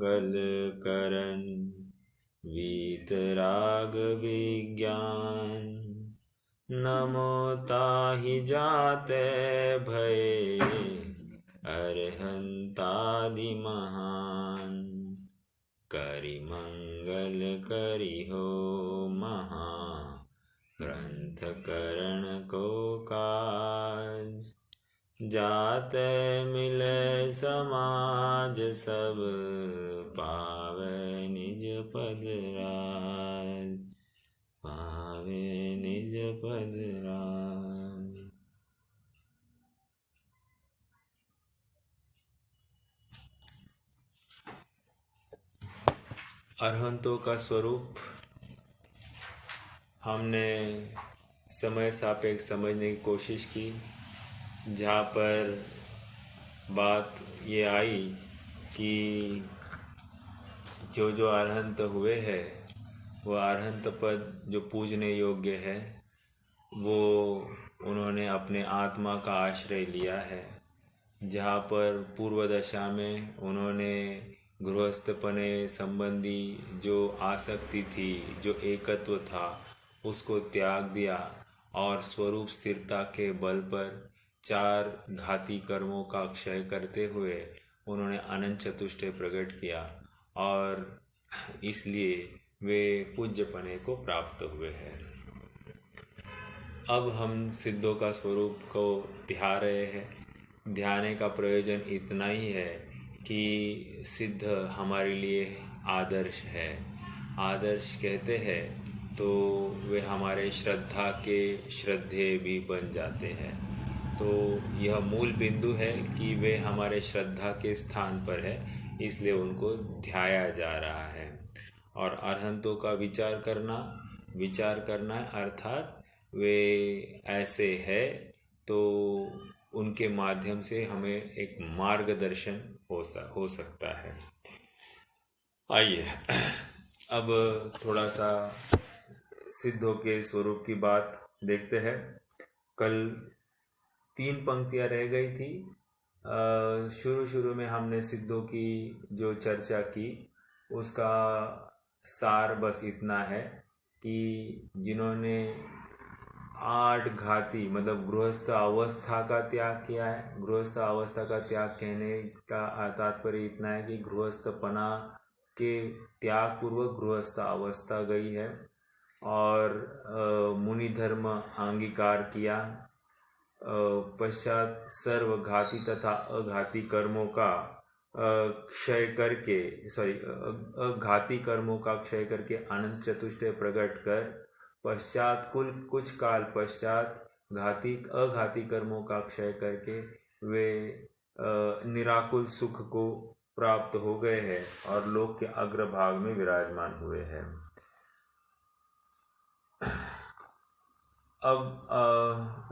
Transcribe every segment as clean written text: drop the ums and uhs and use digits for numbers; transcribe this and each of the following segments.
मंगल करन, वीतराग विज्ञान। नमो ताहि जाते भये, अरहंतादि महान। करि मंगल करिहो महा, ग्रंथ करण को काज। जाते मिले समाज सब, पावे निज पद राज, पावे निज पद राज। अरहंतों का स्वरूप हमने समय सापेक्ष समझने की कोशिश की, जहाँ पर बात ये आई कि जो जो अरहंत हुए हैं वह अरहंत पद जो पूजने योग्य है वो उन्होंने अपने आत्मा का आश्रय लिया है। जहाँ पर पूर्व दशा में उन्होंने गृहस्थपने संबंधी जो आसक्ति थी, जो एकत्व था, उसको त्याग दिया और स्वरूप स्थिरता के बल पर 4 घाती कर्मों का क्षय करते हुए उन्होंने अनंत चतुष्टय प्रकट किया और इसलिए वे पूज्यपने को प्राप्त हुए हैं। अब हम सिद्धों का स्वरूप को ध्या रहे हैं। ध्याने का प्रयोजन इतना ही है कि सिद्ध हमारे लिए आदर्श है। आदर्श कहते हैं तो वे हमारे श्रद्धा के श्रद्धेय भी बन जाते हैं। तो यह मूल बिंदु है कि वे हमारे श्रद्धा के स्थान पर है, इसलिए उनको ध्याया जा रहा है। और अरहंतों का विचार करना अर्थात वे ऐसे है तो उनके माध्यम से हमें एक मार्गदर्शन हो सकता है। आइए अब थोड़ा सा सिद्धों के स्वरूप की बात देखते हैं। कल 3 पंक्तियां रह गई थी। शुरू में हमने सिद्धों की जो चर्चा की उसका सार बस इतना है कि जिन्होंने 8 घाती मतलब गृहस्थ अवस्था का त्याग किया है। गृहस्थ अवस्था का त्याग कहने का तात्पर्य इतना है कि गृहस्थपना के त्याग पूर्वक गृहस्थ अवस्था गई है और मुनि धर्म अंगीकार किया। पश्चात सर्व घाती तथा अघाती कर्मों का क्षय करके अघाती कर्मों का क्षय करके अनंत चतुष्टय प्रकट कर पश्चात कुछ काल पश्चात अघाती कर्मों का क्षय करके वे निराकुल सुख को प्राप्त हो गए हैं और लोक के अग्रभाग में विराजमान हुए हैं। अब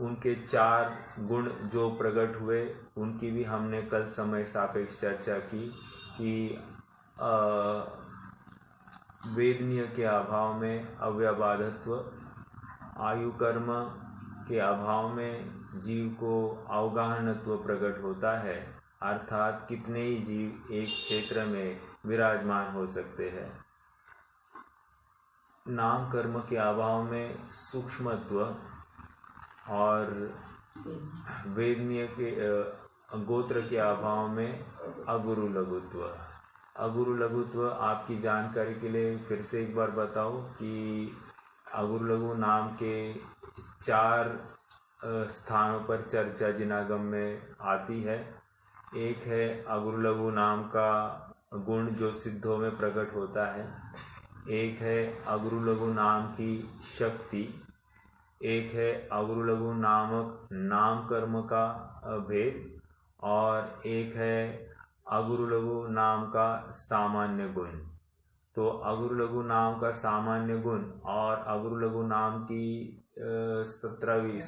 उनके 4 गुण जो प्रकट हुए उनकी भी हमने कल समय सापेक्ष चर्चा की कि वेदनीय के अभाव में अव्यबाधत्व, आयु कर्म के अभाव में जीव को अवगाहनत्व प्रकट होता है, अर्थात कितने ही जीव एक क्षेत्र में विराजमान हो सकते हैं। नाम कर्म के अभाव में सूक्ष्मत्व और वेदनीय के गोत्र के अभाव में अगुरु लघुत्व। अगुरु लघुत्व आपकी जानकारी के लिए फिर से एक बार बताओ कि अगुरु लघु नाम के 4 स्थानों पर चर्चा जिनागम में आती है। एक है अगुरु लघु नाम का गुण जो सिद्धों में प्रकट होता है, एक है अगुरु लघु नाम की शक्ति, एक है अगुरु लघु नामक नाम कर्म का भेद और एक है अगुरु लघु नाम का सामान्य गुण। तो अगुरु लघु नाम का सामान्य गुण और अगुरु लघु नाम की 17वीं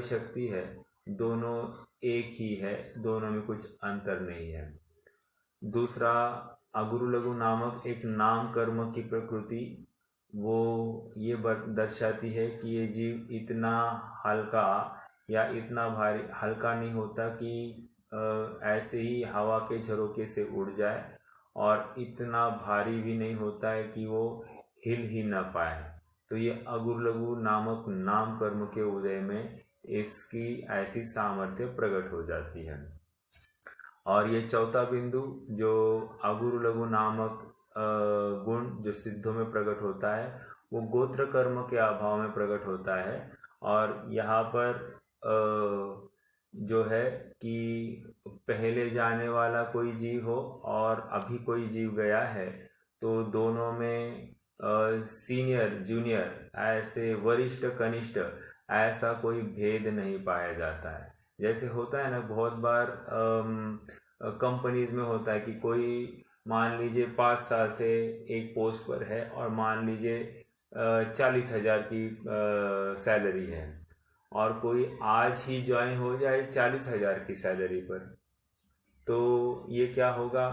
शक्ति है, दोनों एक ही है, दोनों में कुछ अंतर नहीं है। दूसरा, अगुरु लघु नामक एक नाम कर्म की प्रकृति वो ये दर्शाती है कि ये जीव इतना हल्का या इतना भारी, हल्का नहीं होता कि ऐसे ही हवा के झरोके से उड़ जाए और इतना भारी भी नहीं होता है कि वो हिल ही न पाए। तो ये अगुर लघु नामक नाम कर्म के उदय में इसकी ऐसी सामर्थ्य प्रकट हो जाती है। और ये चौथा बिंदु जो अगुरु लघु नामक गुण जो सिद्धों में प्रकट होता है वो गोत्र कर्म के अभाव में प्रकट होता है। और यहाँ पर जो है कि पहले जाने वाला कोई जीव हो और अभी कोई जीव गया है तो दोनों में सीनियर जूनियर ऐसे वरिष्ठ कनिष्ठ ऐसा कोई भेद नहीं पाया जाता है। जैसे होता है ना बहुत बार कंपनीज में होता है कि कोई मान लीजिए 5 साल से एक पोस्ट पर है और मान लीजिए 40,000 की सैलरी है और कोई आज ही ज्वाइन हो जाए 40,000 की सैलरी पर, तो ये क्या होगा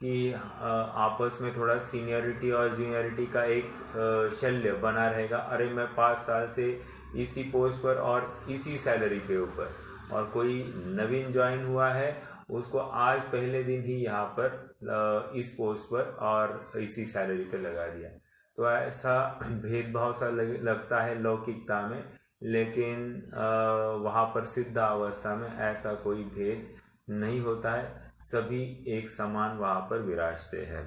कि आपस में थोड़ा सीनियरिटी और जूनियरिटी का एक शल्य बना रहेगा। अरे मैं 5 साल से इसी पोस्ट पर और इसी सैलरी के ऊपर, और कोई नवीन ज्वाइन हुआ है उसको आज पहले दिन ही यहाँ पर इस पोस्ट पर और इसी सैलरी पे लगा दिया। तो ऐसा भेदभाव सा लगता है लौकिकता में, लेकिन वहाँ पर सिद्ध अवस्था में ऐसा कोई भेद नहीं होता है। सभी एक समान वहाँ पर विराजते हैं।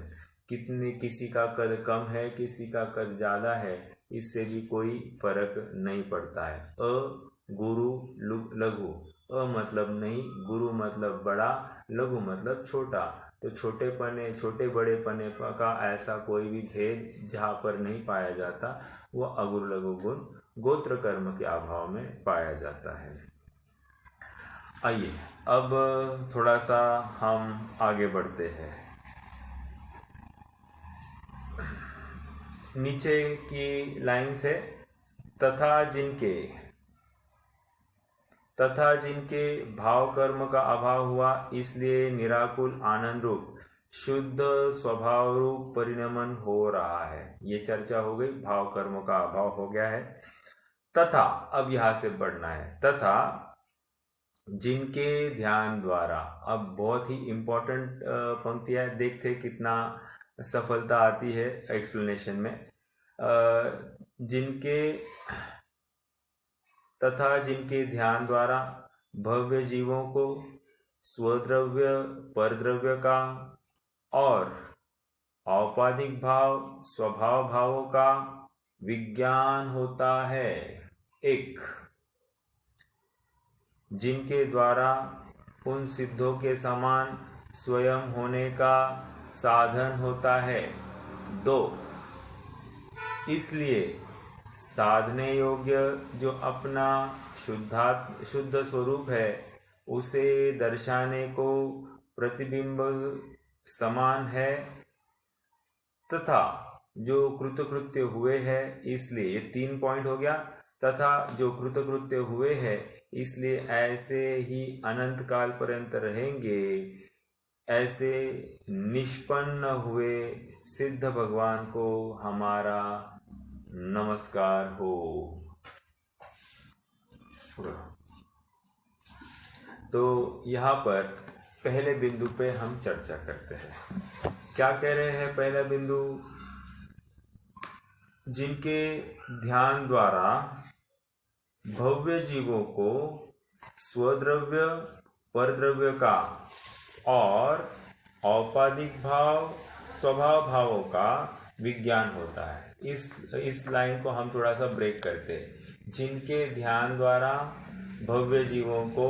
किसी का कद कम है किसी का कद ज़्यादा है इससे भी कोई फर्क नहीं पड़ता है। गुरु लघु, मतलब नहीं, गुरु मतलब बड़ा, लघु मतलब छोटा। तो छोटे बड़े पने का ऐसा कोई भी भेद जहाँ पर नहीं पाया जाता वो अगुरु लघु गुण गोत्र कर्म के अभाव में पाया जाता है। आइए अब थोड़ा सा हम आगे बढ़ते हैं। नीचे की लाइन से तथा जिनके भाव कर्म का अभाव हुआ इसलिए निराकुल आनंद रूप शुद्ध स्वभाव रूप परिणमन हो रहा है। ये चर्चा हो गई, भाव कर्म का अभाव हो गया है। तथा अब यहां से बढ़ना है, तथा जिनके ध्यान द्वारा, अब बहुत ही इंपॉर्टेंट पंक्तियां, देखते कितना सफलता आती है एक्सप्लेनेशन में। तथा जिनके ध्यान द्वारा भव्य जीवों को स्वद्रव्य परद्रव्य का और औपाधिक भाव स्वभाव भावों का विज्ञान होता है। एक, जिनके द्वारा उन सिद्धों के समान स्वयं होने का साधन होता है। 2, इसलिए साधने योग्य जो अपना शुद्ध स्वरूप है उसे दर्शाने को प्रतिबिंब समान है, तथा जो कृतकृत्य हुए हैं इसलिए, ये 3 पॉइंट हो गया। तथा जो कृतकृत्य हुए हैं इसलिए ऐसे ही अनंत काल पर्यंत रहेंगे, ऐसे निष्पन्न हुए सिद्ध भगवान को हमारा नमस्कार हो। तो यहाँ पर पहले बिंदु पे हम चर्चा करते हैं। क्या कह रहे हैं पहला बिंदु? जिनके ध्यान द्वारा भव्य जीवों को स्वद्रव्य परद्रव्य का और औपाधिक भाव स्वभाव भावों का विज्ञान होता है। इस लाइन को हम थोड़ा सा ब्रेक करते हैं। जिनके ध्यान द्वारा भव्य जीवों को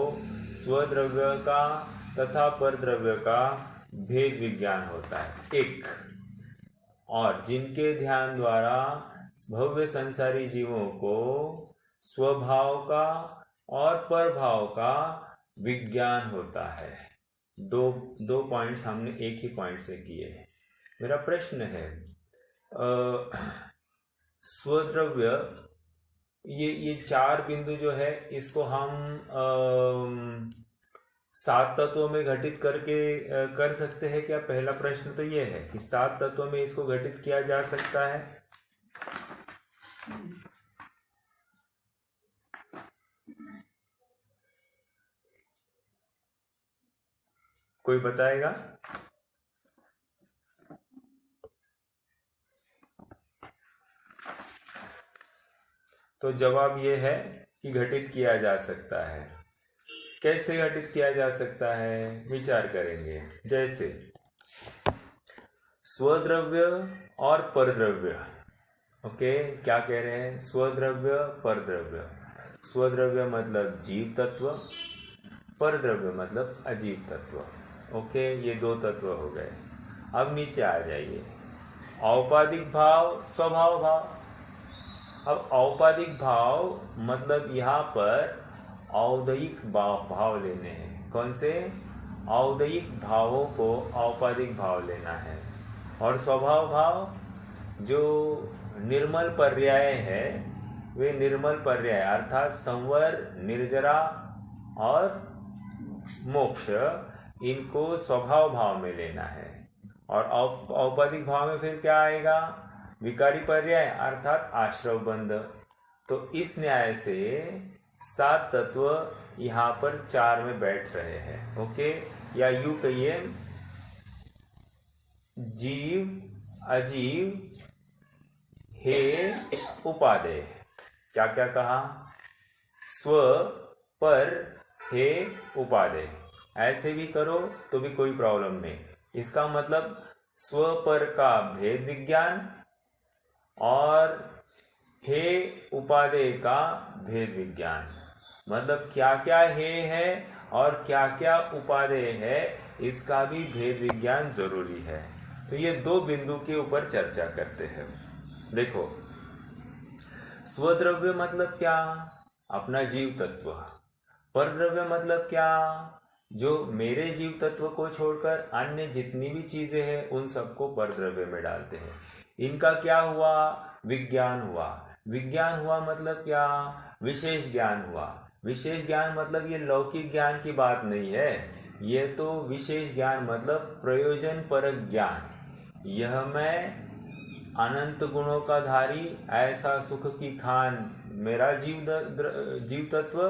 स्वद्रव्य का तथा परद्रव्य का भेद विज्ञान होता है। एक, और जिनके ध्यान द्वारा भव्य संसारी जीवों को स्वभाव का और परभाव का विज्ञान होता है। दो पॉइंट्स हमने एक ही पॉइंट से किए हैं। मेरा प्रश्न है, स्वद्रव्य, ये 4 बिंदु जो है इसको हम 7 तत्वों में घटित करके कर सकते हैं क्या? पहला प्रश्न तो ये है कि 7 तत्वों में इसको घटित किया जा सकता है? कोई बताएगा? तो जवाब ये है कि घटित किया जा सकता है। कैसे घटित किया जा सकता है, विचार करेंगे। जैसे स्वद्रव्य और परद्रव्य। ओके, क्या कह रहे हैं? स्वद्रव्य परद्रव्य। स्वद्रव्य मतलब जीव तत्व, परद्रव्य मतलब अजीव तत्व। ओके, ये दो तत्व हो गए। अब नीचे आ जाइए। औपाधिक भाव, स्वभाव भाव। अब औपाधिक भाव मतलब यहाँ पर औदयिक भाव लेने हैं। कौन से? औदयिक भावों को औपाधिक भाव लेना है। और स्वभाव भाव जो निर्मल पर्याय है, वे निर्मल पर्याय अर्थात संवर, निर्जरा और मोक्ष, इनको स्वभाव भाव में लेना है। और औपाधिक भाव में फिर क्या आएगा? विकारी पर्याय अर्थात आश्रव बंध। तो इस न्याय से 7 तत्व यहाँ पर 4 में बैठ रहे हैं। ओके, या यूं कहिए जीव, अजीव, हे, उपादेय। क्या क्या कहा? स्व, पर, हे, उपादेय। ऐसे भी करो तो भी कोई प्रॉब्लम नहीं। इसका मतलब स्व पर का भेद विज्ञान और हे उपादेय का भेद विज्ञान। मतलब क्या क्या हे है और क्या क्या उपादेय है, इसका भी भेद विज्ञान जरूरी है। तो ये 2 बिंदु के ऊपर चर्चा करते हैं। देखो, स्वद्रव्य मतलब क्या? अपना जीव तत्व। परद्रव्य मतलब क्या? जो मेरे जीव तत्व को छोड़कर अन्य जितनी भी चीजें हैं उन सबको परद्रव्य में डालते हैं। इनका क्या हुआ? विज्ञान हुआ। विज्ञान हुआ मतलब क्या? विशेष ज्ञान हुआ। विशेष ज्ञान मतलब ये लौकिक ज्ञान की बात नहीं है, ये तो विशेष ज्ञान मतलब प्रयोजन परक ज्ञान। यह मैं अनंत गुणों का धारी, ऐसा सुख की खान मेरा जीव तत्व,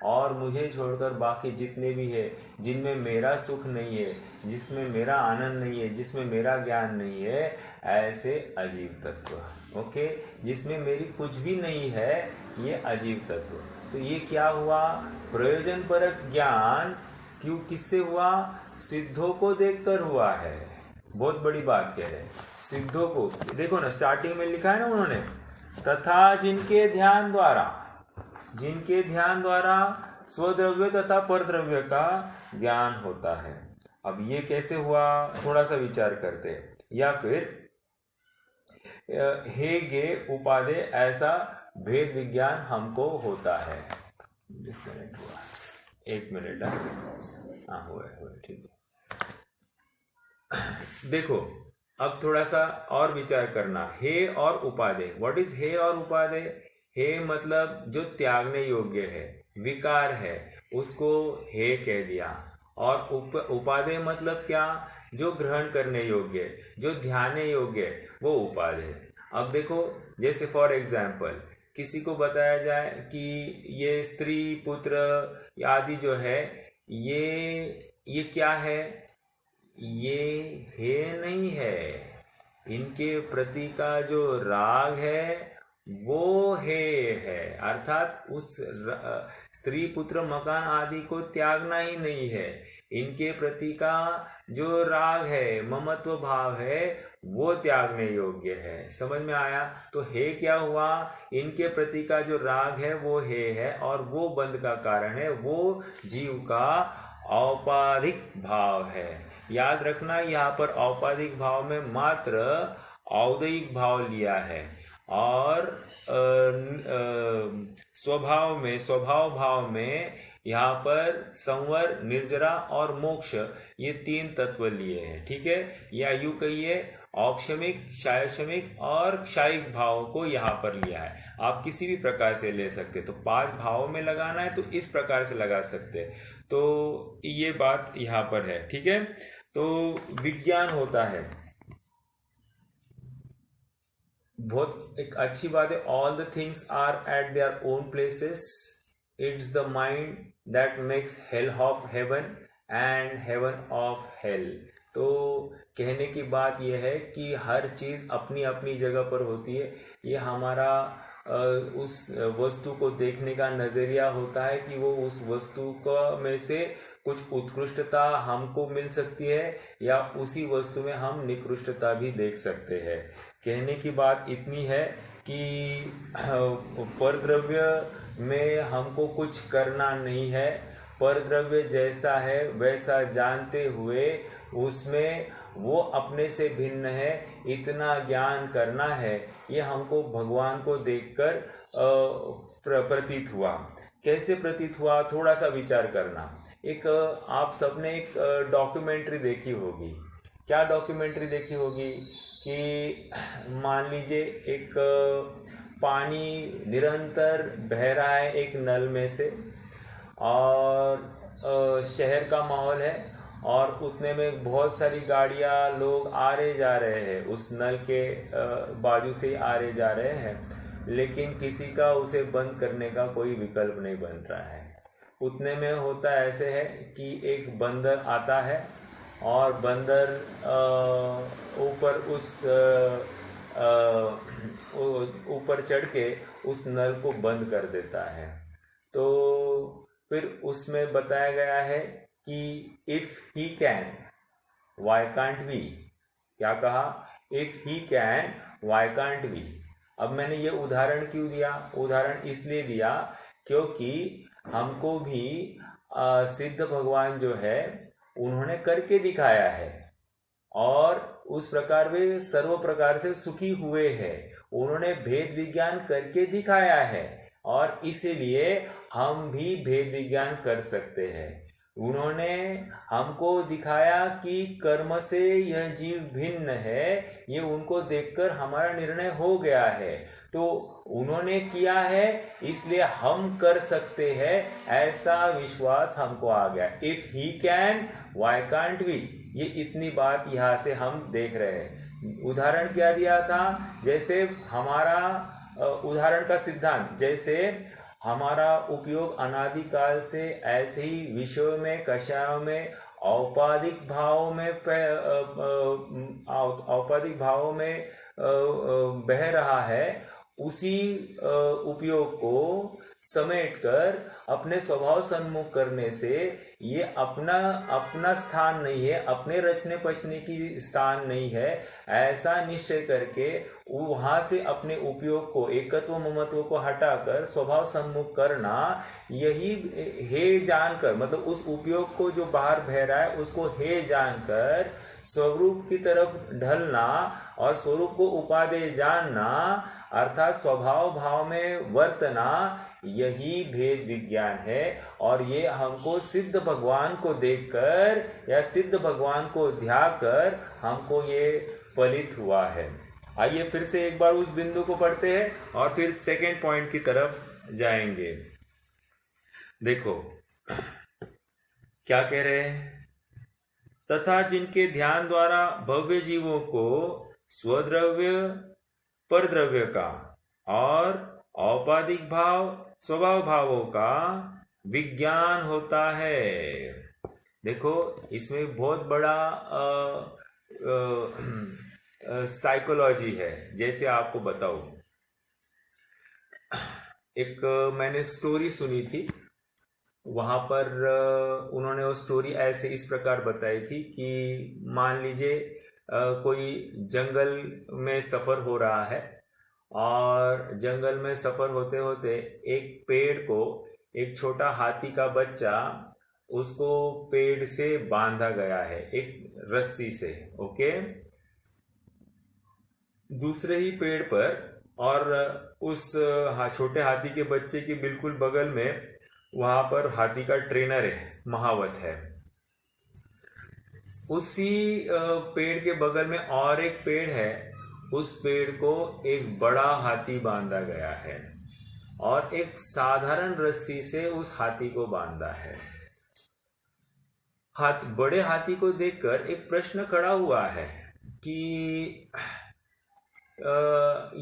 और मुझे छोड़कर बाकी जितने भी है जिनमें मेरा सुख नहीं है, जिसमें मेरा आनंद नहीं है, जिसमें मेरा ज्ञान नहीं है, ऐसे अजीव तत्व। ओके, जिसमें मेरी कुछ भी नहीं है, ये अजीव तत्व। तो ये क्या हुआ? प्रयोजन परक ज्ञान। क्यों, किससे हुआ? सिद्धों को देखकर हुआ है। बहुत बड़ी बात कह रहे हैं। सिद्धों को देखो ना, स्टार्टिंग में लिखा है ना उन्होंने, तथा जिनके ध्यान द्वारा स्वद्रव्य तथा परद्रव्य का ज्ञान होता है। अब ये कैसे हुआ, थोड़ा सा विचार करते हैं। या फिर हे गे उपादेय, ऐसा भेद विज्ञान हमको होता है। डिस्कनेक्ट हुआ, 1 मिनट। हाँ, हुआ ठीक है। देखो, अब थोड़ा सा और विचार करना। हे और उपादेय, व्हाट इज हे और उपादेय? हे मतलब जो त्यागने योग्य है, विकार है, उसको हे कह दिया। और उपादेय मतलब क्या? जो ग्रहण करने योग्य, जो ध्यान योग्य, वो उपादेय। अब देखो, जैसे फॉर एग्जाम्पल किसी को बताया जाए कि ये स्त्री, पुत्र आदि जो है, ये क्या है? ये हे नहीं है। इनके प्रति का जो राग है वो हे है। अर्थात उस स्त्री, पुत्र, मकान आदि को त्यागना ही नहीं है। इनके प्रति का जो राग है, ममत्व भाव है, वो त्यागने योग्य है। समझ में आया? तो हे क्या हुआ? इनके प्रति का जो राग है वो हे है, और वो बंध का कारण है, वो जीव का औपाधिक भाव है। याद रखना, यहाँ पर औपाधिक भाव में मात्र औदयिक भाव लिया है, और स्वभाव भाव में यहाँ पर संवर, निर्जरा और मोक्ष, ये 3 तत्व लिए हैं। ठीक है, या यूं कहिए औक्षमिक, शायशमिक और क्षायिक भाव को यहाँ पर लिया है। आप किसी भी प्रकार से ले सकते, तो 5 भावों में लगाना है तो इस प्रकार से लगा सकते। तो ये बात यहाँ पर है। ठीक है, तो विज्ञान होता है। बहुत एक अच्छी बात है, all the things are at their own places, it's the mind that makes hell of heaven, and heaven of hell. तो कहने की बात यह है कि हर चीज़ अपनी अपनी जगह पर होती है। ये हमारा उस वस्तु को देखने का नज़रिया होता है कि वो उस वस्तु का में से कुछ उत्कृष्टता हमको मिल सकती है या उसी वस्तु में हम निकृष्टता भी देख सकते हैं। कहने की बात इतनी है कि परद्रव्य में हमको कुछ करना नहीं है, परद्रव्य जैसा है वैसा जानते हुए उसमें वो अपने से भिन्न है, इतना ज्ञान करना है। ये हमको भगवान को देखकर प्रतीत हुआ। कैसे प्रतीत हुआ, थोड़ा सा विचार करना। एक आप सबने एक डॉक्यूमेंट्री देखी होगी। क्या डॉक्यूमेंट्री देखी होगी कि मान लीजिए एक पानी निरंतर बह रहा है एक नल में से, और शहर का माहौल है और उतने में बहुत सारी गाड़ियाँ, लोग आ रहे जा रहे हैं, उस नल के बाजू से आ रहे जा रहे हैं, लेकिन किसी का उसे बंद करने का कोई विकल्प नहीं बन रहा है। उतने में होता ऐसे है कि एक बंदर आता है और बंदर ऊपर उस ऊपर चढ़ के उस नल को बंद कर देता है। तो फिर उसमें बताया गया है कि if he can why can't we. क्या कहा, if he can why can't we. अब मैंने ये उदाहरण क्यों दिया, उदाहरण इसलिए दिया क्योंकि हमको भी सिद्ध भगवान जो है उन्होंने करके दिखाया है और उस प्रकार वे सर्व प्रकार से सुखी हुए हैं। उन्होंने भेद विज्ञान करके दिखाया है और इसलिए हम भी भेद विज्ञान कर सकते हैं। उन्होंने हमको दिखाया कि कर्म से यह जीव भिन्न है, ये उनको देखकर हमारा निर्णय हो गया है। तो उन्होंने किया है इसलिए हम कर सकते हैं, ऐसा विश्वास हमको आ गया। If he can why can't we, ये इतनी बात यहाँ से हम देख रहे हैं। उदाहरण क्या दिया था, जैसे हमारा उदाहरण का सिद्धांत, जैसे हमारा उपयोग अनादिकाल से ऐसे ही विषयों में, कषायों में, औपाधिक भावों में औपाधिक भावों में बह रहा है, उसी उपयोग को समेटकर अपने स्वभाव सन्मुख करने से ये अपना स्थान नहीं है, अपने रचने पचने की स्थान नहीं है, ऐसा निश्चय करके वहाँ से अपने उपयोग को, एकत्व ममत्व को हटाकर स्वभाव सन्मुख करना, यही हे जानकर, मतलब उस उपयोग को जो बाहर बह रहा है उसको हे जानकर स्वरूप की तरफ ढलना और स्वरूप को उपादेय जानना, अर्थात स्वभाव भाव में वर्तना, यही भेद विज्ञान है। और ये हमको सिद्ध भगवान को देखकर या सिद्ध भगवान को ध्याकर हमको ये फलित हुआ है। आइए फिर से एक बार उस बिंदु को पढ़ते हैं और फिर सेकेंड पॉइंट की तरफ जाएंगे। देखो क्या कह रहे हैं, तथा जिनके ध्यान द्वारा भव्य जीवों को स्वद्रव्य परद्रव्य का और औपाधिक भाव स्वभाव भावों का विज्ञान होता है। देखो इसमें बहुत बड़ा साइकोलॉजी है। जैसे आपको बताऊं, एक मैंने स्टोरी सुनी थी, वहाँ पर उन्होंने वो स्टोरी ऐसे इस प्रकार बताई थी कि मान लीजिए कोई जंगल में सफ़र हो रहा है और जंगल में सफ़र होते होते एक पेड़ को एक छोटा हाथी का बच्चा, उसको पेड़ से बांधा गया है एक रस्सी से, ओके, दूसरे ही पेड़ पर, और उस छोटे हाथी के बच्चे के बिल्कुल बगल में वहाँ पर हाथी का ट्रेनर है, महावत है। उसी पेड़ के बगल में और एक पेड़ है, उस पेड़ को एक बड़ा हाथी बांधा गया है और एक साधारण रस्सी से उस हाथी को बांधा है। बड़े हाथी को देखकर एक प्रश्न खड़ा हुआ है कि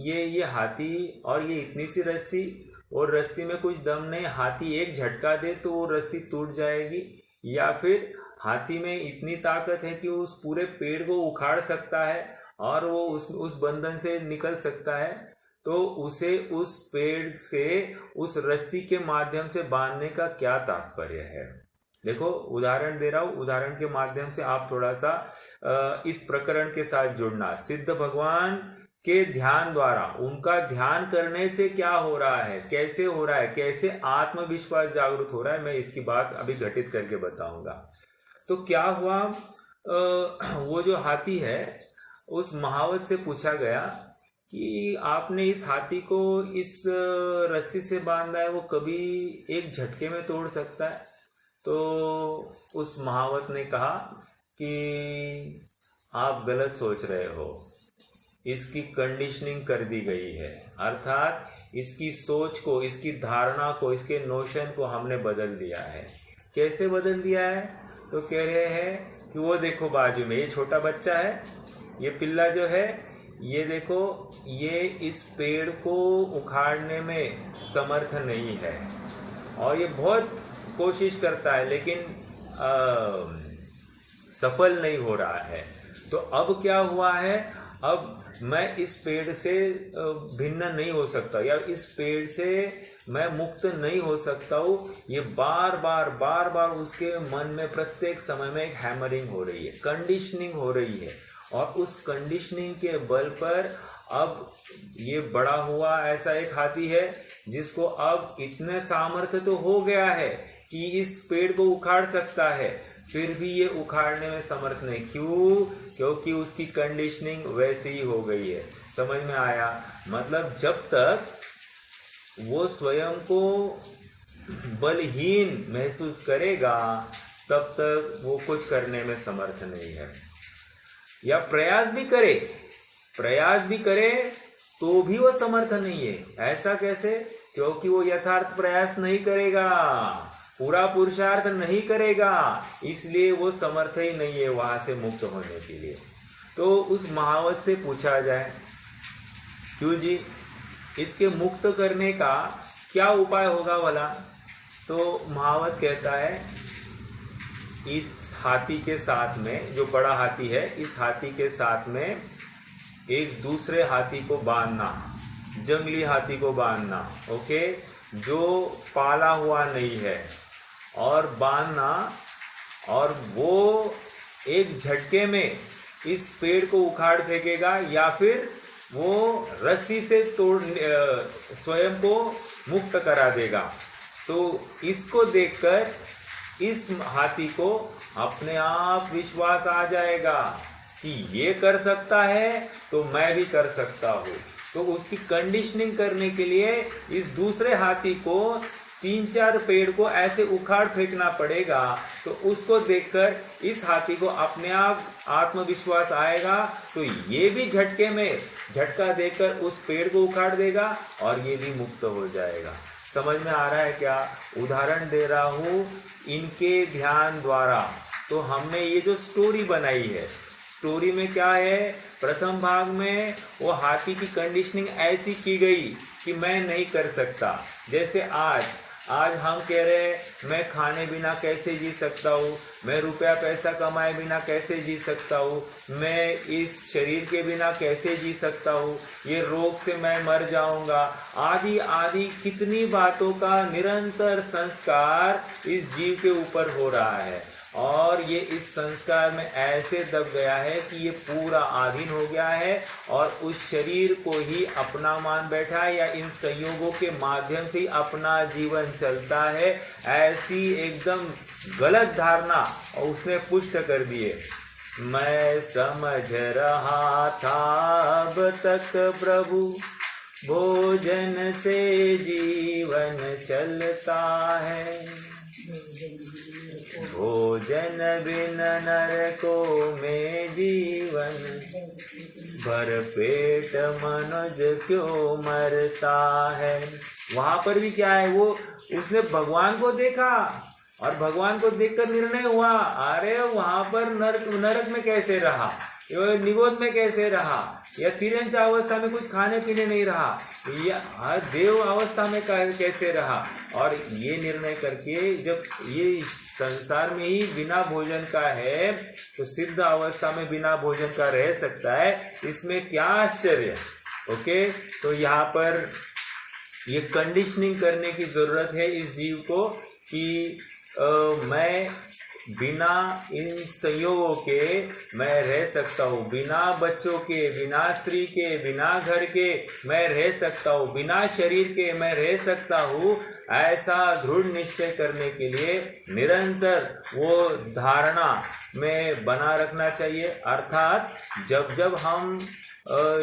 ये हाथी और ये इतनी सी रस्सी, और रस्सी में कुछ दम नहीं, हाथी एक झटका दे तो वो रस्सी टूट जाएगी, या फिर हाथी में इतनी ताकत है कि उस पूरे पेड़ को उखाड़ सकता है और वो उस बंधन से निकल सकता है, तो उसे उस पेड़ से उस रस्सी के माध्यम से बांधने का क्या तात्पर्य है। देखो उदाहरण दे रहा हूं, उदाहरण के माध्यम से आप थोड़ा सा इस प्रकरण के साथ जुड़ना। सिद्ध भगवान के ध्यान द्वारा, उनका ध्यान करने से क्या हो रहा है, कैसे हो रहा है, कैसे आत्मविश्वास जागृत हो रहा है, मैं इसकी बात अभी घटित करके बताऊंगा। तो क्या हुआ, वो जो हाथी है उस महावत से पूछा गया कि आपने इस हाथी को इस रस्सी से बांधा है, वो कभी एक झटके में तोड़ सकता है? तो उस महावत ने कहा कि आप गलत सोच रहे हो, इसकी कंडीशनिंग कर दी गई है, अर्थात इसकी सोच को, इसकी धारणा को, इसके नोशन को हमने बदल दिया है। कैसे बदल दिया है? तो कह रहे हैं कि वो देखो बाजू में ये छोटा बच्चा है, ये पिल्ला जो है, ये देखो, ये इस पेड़ को उखाड़ने में समर्थ नहीं है और ये बहुत कोशिश करता है लेकिन सफल नहीं हो रहा है। तो अब क्या हुआ है, अब मैं इस पेड़ से भिन्न नहीं हो सकता या इस पेड़ से मैं मुक्त नहीं हो सकता हूँ। ये बार बार उसके मन में प्रत्येक समय में एक हैमरिंग हो रही है, कंडीशनिंग हो रही है, और उस कंडीशनिंग के बल पर अब ये बड़ा हुआ ऐसा एक हाथी है जिसको अब इतने सामर्थ्य तो हो गया है कि इस पेड़ को उखाड़ सकता है, फिर भी ये उखाड़ने में समर्थ नहीं। क्यों? क्योंकि उसकी कंडीशनिंग वैसी ही हो गई है। समझ में आया? मतलब जब तक वो स्वयं को बलहीन महसूस करेगा तब तक वो कुछ करने में समर्थ नहीं है। या प्रयास भी करे तो भी वो समर्थ नहीं है। ऐसा कैसे? क्योंकि वो यथार्थ प्रयास नहीं करेगा, पूरा पुरुषार्थ नहीं करेगा, इसलिए वो समर्थ ही नहीं है वहां से मुक्त होने के लिए। तो उस महावत से पूछा जाए, क्यों जी, इसके मुक्त करने का क्या उपाय होगा भला? तो महावत कहता है, इस हाथी के साथ में, जो बड़ा हाथी है, इस हाथी के साथ में एक दूसरे हाथी को बांधना, जंगली हाथी को बांधना, ओके, जो पाला हुआ नहीं है, और बांधना, और वो एक झटके में इस पेड़ को उखाड़ फेंकेगा या फिर वो रस्सी से तोड़ स्वयं को मुक्त करा देगा। तो इसको देखकर इस हाथी को अपने आप विश्वास आ जाएगा कि ये कर सकता है तो मैं भी कर सकता हूँ। तो उसकी कंडीशनिंग करने के लिए इस दूसरे हाथी को 3-4 पेड़ को ऐसे उखाड़ फेंकना पड़ेगा। तो उसको देखकर इस हाथी को अपने आप आत्मविश्वास आएगा, तो ये भी झटके में झटका देकर उस पेड़ को उखाड़ देगा और ये भी मुक्त हो जाएगा। समझ में आ रहा है क्या? उदाहरण दे रहा हूँ इनके ध्यान द्वारा। तो हमने ये जो स्टोरी बनाई है, स्टोरी में क्या है, प्रथम भाग में वो हाथी की कंडीशनिंग ऐसी की गई कि मैं नहीं कर सकता। जैसे आज हम कह रहे हैं मैं खाने बिना कैसे जी सकता हूँ, मैं रुपया पैसा कमाए बिना कैसे जी सकता हूँ, मैं इस शरीर के बिना कैसे जी सकता हूँ, ये रोग से मैं मर जाऊंगा, आदि आदि कितनी बातों का निरंतर संस्कार इस जीव के ऊपर हो रहा है। और ये इस संस्कार में ऐसे दब गया है कि ये पूरा अधीन हो गया है और उस शरीर को ही अपना मान बैठा है, या इन संयोगों के माध्यम से ही अपना जीवन चलता है। ऐसी एकदम गलत धारणा और उसने पुष्ट कर दिए। मैं समझ रहा था अब तक प्रभु, भोजन से जीवन चलता है, भोजन बिन नरको में जीवन, भर पेट मनुज क्यों मरता है। वहां पर भी क्या है, वो उसने भगवान को देखा और भगवान को देखकर निर्णय हुआ, अरे वहां पर नरक में कैसे रहा, निगोद में कैसे रहा, या तिरंज अवस्था में कुछ खाने पीने नहीं रहा, या देव अवस्था में कैसे रहा। और ये निर्णय करके जब ये संसार में ही बिना भोजन का है, तो सिद्ध अवस्था में बिना भोजन का रह सकता है, इसमें क्या आश्चर्य। ओके, तो यहाँ पर ये कंडीशनिंग करने की जरूरत है इस जीव को कि मैं बिना इन संयोगों के मैं रह सकता हूँ, बिना बच्चों के, बिना स्त्री के, बिना घर के मैं रह सकता हूँ, बिना शरीर के मैं रह सकता हूँ। ऐसा दृढ़ निश्चय करने के लिए निरंतर वो धारणा में बना रखना चाहिए। अर्थात जब जब हम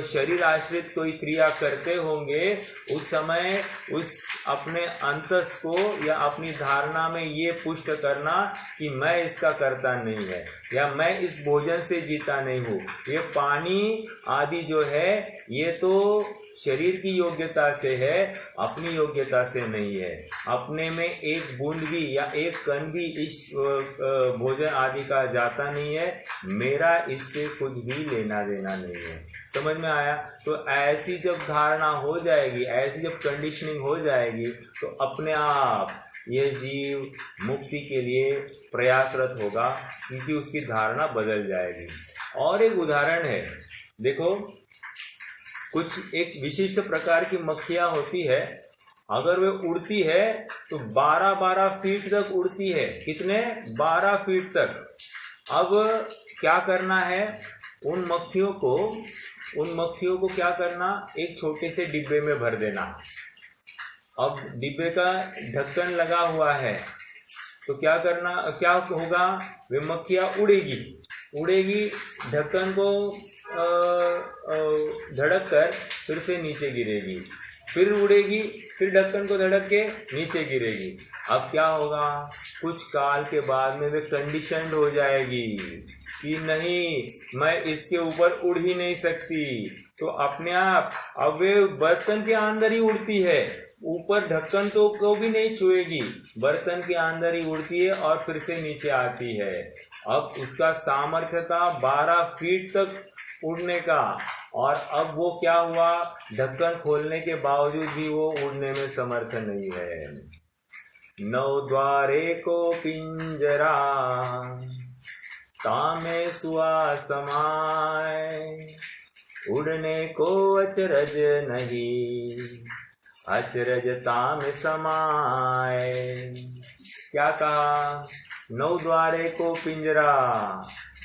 शरीर आश्रित कोई क्रिया करते होंगे, उस समय उस अपने अंतस को या अपनी धारणा में ये पुष्ट करना कि मैं इसका करता नहीं है, या मैं इस भोजन से जीता नहीं हूँ। ये पानी आदि जो है ये तो शरीर की योग्यता से है, अपनी योग्यता से नहीं है। अपने में एक बूंद भी या एक कण भी इस भोजन आदि का जाता नहीं है, मेरा इससे कुछ भी लेना देना नहीं है। समझ में आया? तो ऐसी जब धारणा हो जाएगी, ऐसी जब कंडीशनिंग हो जाएगी, तो अपने आप ये जीव मुक्ति के लिए प्रयासरत होगा, क्योंकि उसकी धारणा बदल जाएगी। और एक उदाहरण है, देखो कुछ एक विशिष्ट प्रकार की मक्खियां होती है, अगर वे उड़ती है तो 12-12 फीट तक उड़ती है। कितने? 12 फीट तक। अब क्या करना है, उन मक्खियों को क्या करना, एक छोटे से डिब्बे में भर देना। अब डिब्बे का ढक्कन लगा हुआ है, तो क्या करना, क्या होगा, वे मक्खियाँ उड़ेगी, ढक्कन को धड़क कर फिर से नीचे गिरेगी, फिर उड़ेगी, फिर ढक्कन को धड़क के नीचे गिरेगी। अब क्या होगा, कुछ काल के बाद में वे कंडीशन्ड हो जाएगी कि नहीं, मैं इसके ऊपर उड़ ही नहीं सकती। तो अपने आप अब वे बर्तन के अंदर ही उड़ती है, ऊपर ढक्कन तो को भी नहीं छुएगी, बर्तन के अंदर ही उड़ती है और फिर से नीचे आती है। अब उसका सामर्थ्य था 12 फीट तक उड़ने का, और अब वो क्या हुआ, ढक्कन खोलने के बावजूद भी वो उड़ने में समर्थ नहीं है। 9 द्वारे को पिंजरा, तामे सुआ समाए, उड़ने को अचरज नहीं, अचरज ताम समाए। क्या कहा, 9 द्वारे को पिंजरा,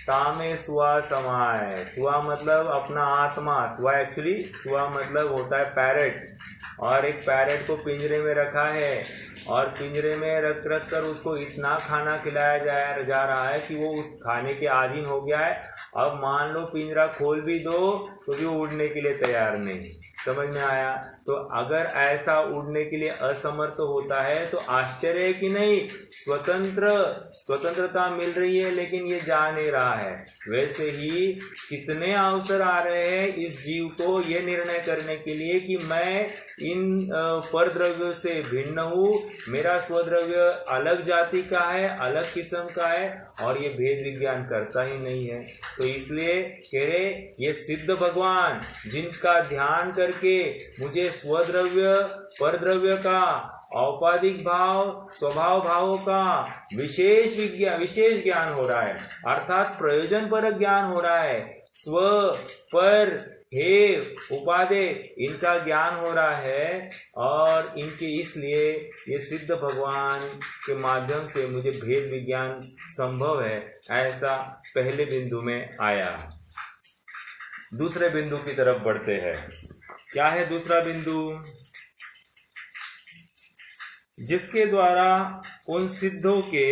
तामे सुआ समाए। सुआ मतलब अपना आत्मा, सुआ एक्चुअली सुआ मतलब होता है पैरेट, और एक पैरेट को पिंजरे में रखा है, और पिंजरे में रख कर उसको इतना खाना खिलाया जा रहा है कि वो उस खाने के अधीन हो गया है। अब मान लो पिंजरा खोल भी दो तो भी वो उड़ने के लिए तैयार नहीं। समझ में आया? तो अगर ऐसा उड़ने के लिए असमर्थ होता है तो आश्चर्य है कि नहीं, स्वतंत्रता मिल रही है लेकिन ये जा नहीं रहा है। वैसे ही कितने अवसर आ रहे हैं इस जीव को ये निर्णय करने के लिए कि मैं इन परद्रव्य से भिन्न हूँ, मेरा स्वद्रव्य अलग जाति का है, अलग किस्म का है, और ये भेद विज्ञान करता ही नहीं है। तो इसलिए कह रहे ये सिद्ध भगवान जिनका ध्यान करके मुझे स्वद्रव्य परद्रव्य का औपाधिक भाव स्वभाव भावों का विशेष ज्ञान हो रहा है, अर्थात प्रयोजन परक ज्ञान हो रहा है। स्व पर हे उपाधे इनका ज्ञान हो रहा है, और इनके इसलिए ये सिद्ध भगवान के माध्यम से मुझे भेद विज्ञान संभव है, ऐसा पहले बिंदु में आया। दूसरे बिंदु की तरफ बढ़ते हैं। क्या है दूसरा बिंदु? जिसके द्वारा उन सिद्धों के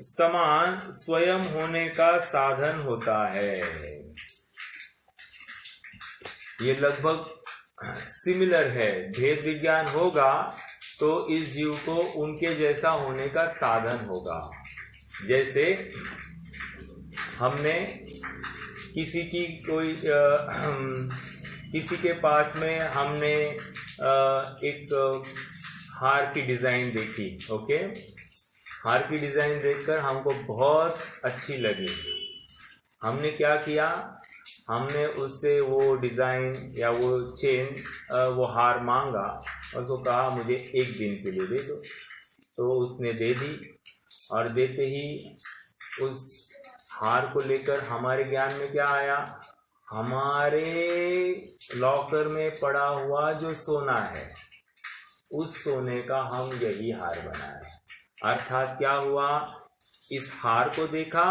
समान स्वयं होने का साधन होता है। ये लगभग सिमिलर है। भेद विज्ञान होगा तो इस जीव को उनके जैसा होने का साधन होगा। जैसे हमने किसी के पास में हमने एक हार की डिज़ाइन देखी। ओके, हार की डिज़ाइन देखकर हमको बहुत अच्छी लगी। हमने क्या किया, हमने उससे वो डिज़ाइन या वो चेन वो हार मांगा और उसको कहा मुझे 1 दिन के लिए दे दो। तो उसने दे दी, और देते ही उस हार को लेकर हमारे ज्ञान में क्या आया, हमारे लॉकर में पड़ा हुआ जो सोना है उस सोने का हम यही हार बनाए। अर्थात क्या हुआ, इस हार को देखा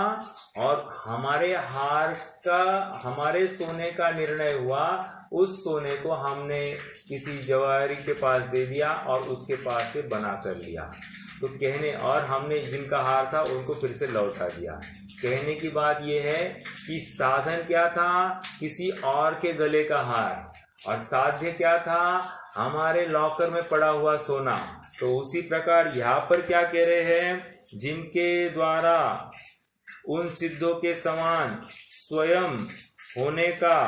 और हमारे हार का, हमारे सोने का निर्णय हुआ, उस सोने को हमने किसी जवाहरी के पास दे दिया और उसके पास से बना कर लिया। तो कहने, और हमने जिनका हार था उनको फिर से लौटा दिया। कहने की बात यह है कि साधन क्या था, किसी और के गले का हार, और साध्य क्या था, हमारे लॉकर में पड़ा हुआ सोना। तो उसी प्रकार यहाँ पर क्या कह रहे हैं, जिनके द्वारा उन सिद्धों के समान स्वयं होने का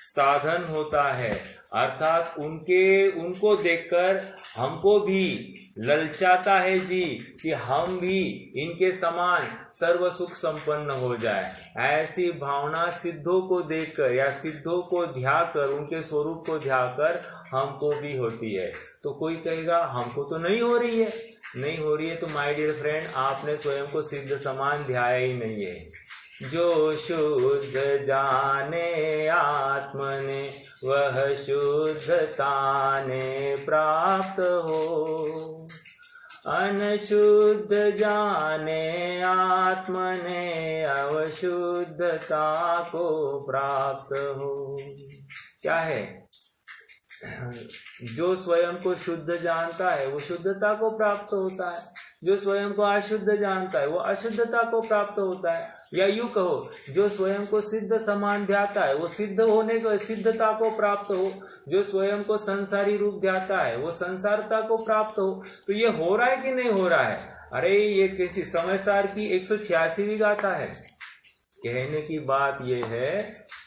साधन होता है, अर्थात उनको देखकर हमको भी ललचाता है जी कि हम भी इनके समान सर्व सुख संपन्न हो जाए। ऐसी भावना सिद्धों को देखकर या सिद्धों को ध्याकर, उनके स्वरूप को ध्याकर हमको भी होती है। तो कोई कहेगा हमको तो नहीं हो रही है, नहीं हो रही है, तो माय डियर फ्रेंड, आपने स्वयं को सिद्ध समान ध्याया ही नहीं है। जो शुद्ध जाने आत्मने वह शुद्धता ने प्राप्त हो, अनशुद्ध जाने आत्मने अवशुद्धता को प्राप्त हो। क्या है, जो स्वयं को शुद्ध जानता है वो शुद्धता को प्राप्त होता है, जो स्वयं को अशुद्ध जानता है वो अशुद्धता को प्राप्त होता है। या यूं कहो, जो स्वयं को सिद्ध समान ध्याता है वो सिद्ध होने को, सिद्धता को प्राप्त हो, जो स्वयं को संसारी रूप ध्याता है वो संसारता को प्राप्त हो। तो ये हो रहा है कि नहीं हो रहा है? अरे ये किसी समय सार की 186वीं गाथा है। कहने की बात ये है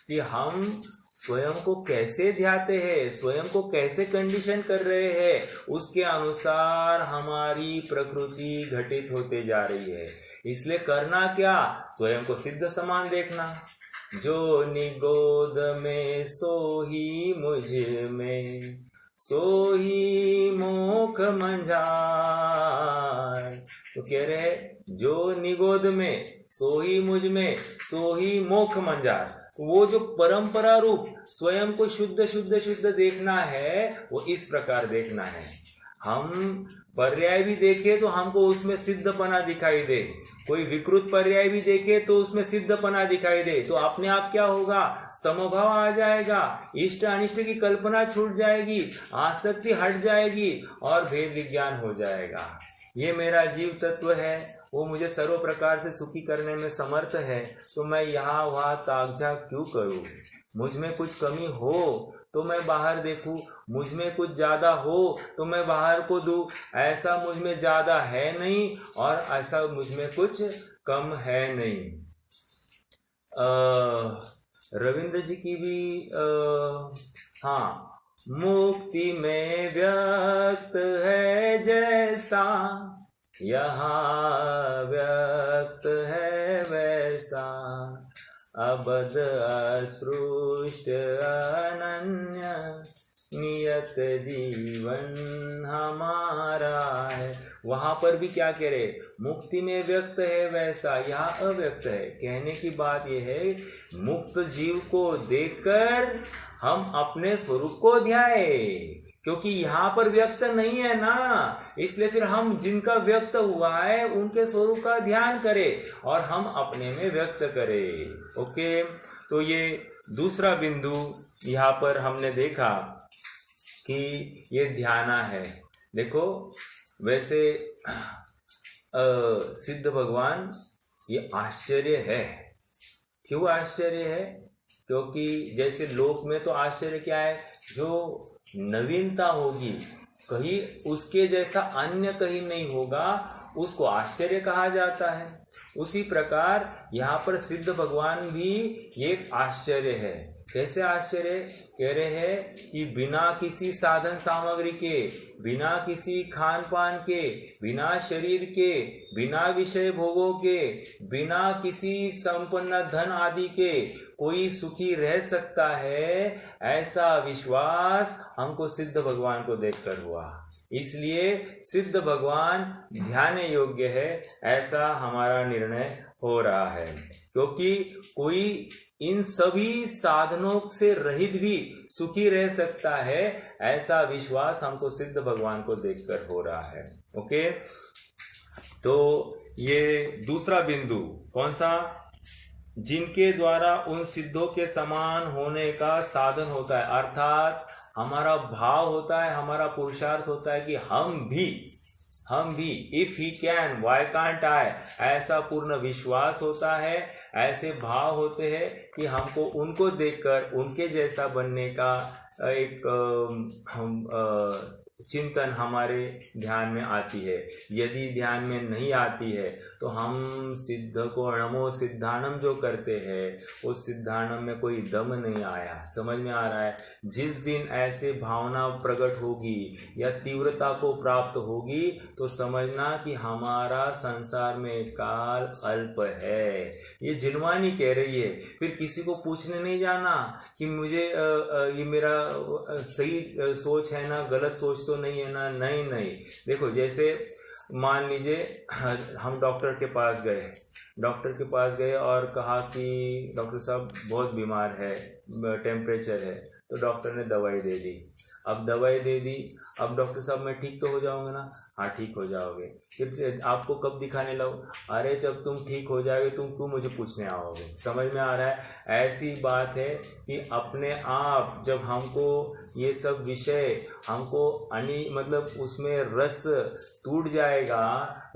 कि हम स्वयं को कैसे ध्याते हैं, स्वयं को कैसे कंडीशन कर रहे हैं, उसके अनुसार हमारी प्रकृति घटित होते जा रही है। इसलिए करना क्या, स्वयं को सिद्ध समान देखना। जो निगोद में सो ही मुझ में, सो ही मोख मंझार। तो कह रहे जो निगोद में, सो ही मुझ में, सो ही मोख मंझार। वो जो परंपरा रूप स्वयं को शुद्ध शुद्ध शुद्ध देखना है वो इस प्रकार देखना है। हम पर्याय भी देखे तो हमको उसमें सिद्धपना दिखाई दे, कोई विकृत पर्याय भी देखे तो उसमें सिद्धपना दिखाई दे, तो अपने आप क्या होगा, समभाव आ जाएगा, इष्ट अनिष्ट की कल्पना छूट जाएगी, आसक्ति हट जाएगी और भेद विज्ञान हो जाएगा। ये मेरा जीव तत्व है, वो मुझे सर्व प्रकार से सुखी करने में समर्थ है, तो मैं यहाँ वहाँ ताकझाक क्यों करूँ? मुझ में कुछ कमी हो तो मैं बाहर देखूं, मुझ में कुछ ज्यादा हो तो मैं बाहर को दूं। ऐसा मुझ में ज्यादा है नहीं और ऐसा मुझ में कुछ कम है नहीं। रविंद्र जी की भी हाँ, मुक्ति में व्यक्त है जैसा यहाँ व्यक्त है वैसा, अबद अस्पृष्ट अनन्य नियत जीवन हमारा है। वहां पर भी क्या कह रहे, मुक्ति में व्यक्त है वैसा, यहाँ अव्यक्त है। कहने की बात यह है, मुक्त जीव को देखकर हम अपने स्वरूप को ध्याए, क्योंकि यहाँ पर व्यक्त नहीं है ना, इसलिए फिर हम जिनका व्यक्त हुआ है उनके स्वरूप का ध्यान करें और हम अपने में व्यक्त करें। ओके, तो ये दूसरा बिंदु यहाँ पर हमने देखा कि ये ध्याना है। देखो वैसे सिद्ध भगवान, ये आश्चर्य है। क्यों आश्चर्य है? क्योंकि जैसे लोक में तो आश्चर्य क्या है, जो नवीनता होगी, कहीं उसके जैसा अन्य कहीं नहीं होगा, उसको आश्चर्य कहा जाता है। उसी प्रकार यहाँ पर सिद्ध भगवान भी एक आश्चर्य है। कैसे आश्चर्य? कह रहे हैं कि बिना किसी साधन सामग्री के, बिना किसी खान पान के, बिना शरीर के, बिना विषय भोगों के, बिना किसी संपन्न धन आदि के कोई सुखी रह सकता है, ऐसा विश्वास हमको सिद्ध भगवान को देखकर हुआ। इसलिए सिद्ध भगवान ध्यान योग्य है, ऐसा हमारा निर्णय हो रहा है। क्योंकि कोई इन सभी साधनों से रहित भी सुखी रह सकता है, ऐसा विश्वास हमको सिद्ध भगवान को देखकर हो रहा है। ओके, तो ये दूसरा बिंदु कौन सा? जिनके द्वारा उन सिद्धों के समान होने का साधन होता है, अर्थात हमारा भाव होता है, हमारा पुरुषार्थ होता है कि हम भी if he can why can't I, ऐसा पूर्ण विश्वास होता है, ऐसे भाव होते हैं कि हमको उनको देखकर उनके जैसा बनने का एक चिंतन हमारे ध्यान में आती है। यदि ध्यान में नहीं आती है तो हम सिद्ध को नमो सिद्धानम जो करते हैं, उस सिद्धानम में कोई दम नहीं आया। समझ में आ रहा है? जिस दिन ऐसे भावना प्रकट होगी या तीव्रता को प्राप्त होगी तो समझना कि हमारा संसार में काल अल्प है। ये जिनवानी कह रही है। फिर किसी को पूछने नहीं जाना कि मुझे ये मेरा सही सोच है ना, गलत सोच तो नहीं है ना। नहीं, देखो, जैसे मान लीजिए हम डॉक्टर के पास गए और कहा कि डॉक्टर साहब बहुत बीमार है, टेम्परेचर है, तो डॉक्टर ने दवाई दे दी। अब दवाई दे दी, अब डॉक्टर साहब मैं ठीक तो हो जाऊंगा ना? हाँ, ठीक हो जाओगे। फिर आपको कब दिखाने लाओ? अरे जब तुम ठीक हो जाओगे तुम क्यों मुझे पूछने आओगे? समझ में आ रहा है? ऐसी बात है कि अपने आप जब हमको ये सब विषय हमको मतलब उसमें रस टूट जाएगा,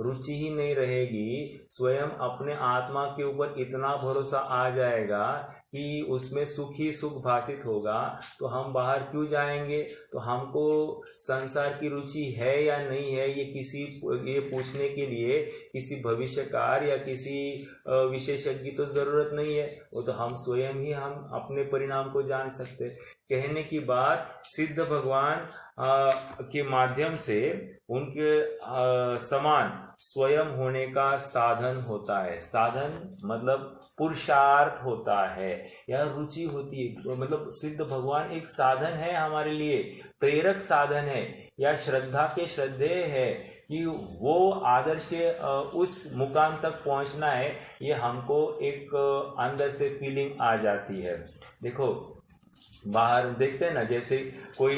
रुचि ही नहीं रहेगी, स्वयं अपने आत्मा के ऊपर इतना भरोसा आ जाएगा कि उसमें सुख ही सुख भासित होगा, तो हम बाहर क्यों जाएंगे? तो हमको संसार की रुचि है या नहीं है, ये पूछने के लिए किसी भविष्यकार या किसी विशेषज्ञ तो जरूरत नहीं है। वो तो हम स्वयं ही हम अपने परिणाम को जान सकते। कहने की बात, सिद्ध भगवान के माध्यम से उनके समान स्वयं होने का साधन होता है। साधन मतलब पुरुषार्थ होता है या रुचि होती है। मतलब सिद्ध भगवान एक साधन है हमारे लिए, प्रेरक साधन है या श्रद्धा के श्रद्धेय है कि वो आदर्श के उस मुकाम तक पहुंचना है। ये हमको एक अंदर से फीलिंग आ जाती है। देखो, बाहर देखते हैं ना, जैसे कोई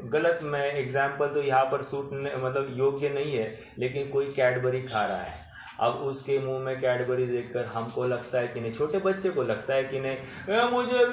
गलत, मैं एग्जाम्पल तो यहाँ पर सूट मतलब योग्य नहीं है, लेकिन कोई कैडबरी खा रहा है। अब उसके मुंह में कैडबरी देखकर हमको लगता है कि नहीं, छोटे बच्चे को लगता है कि नहीं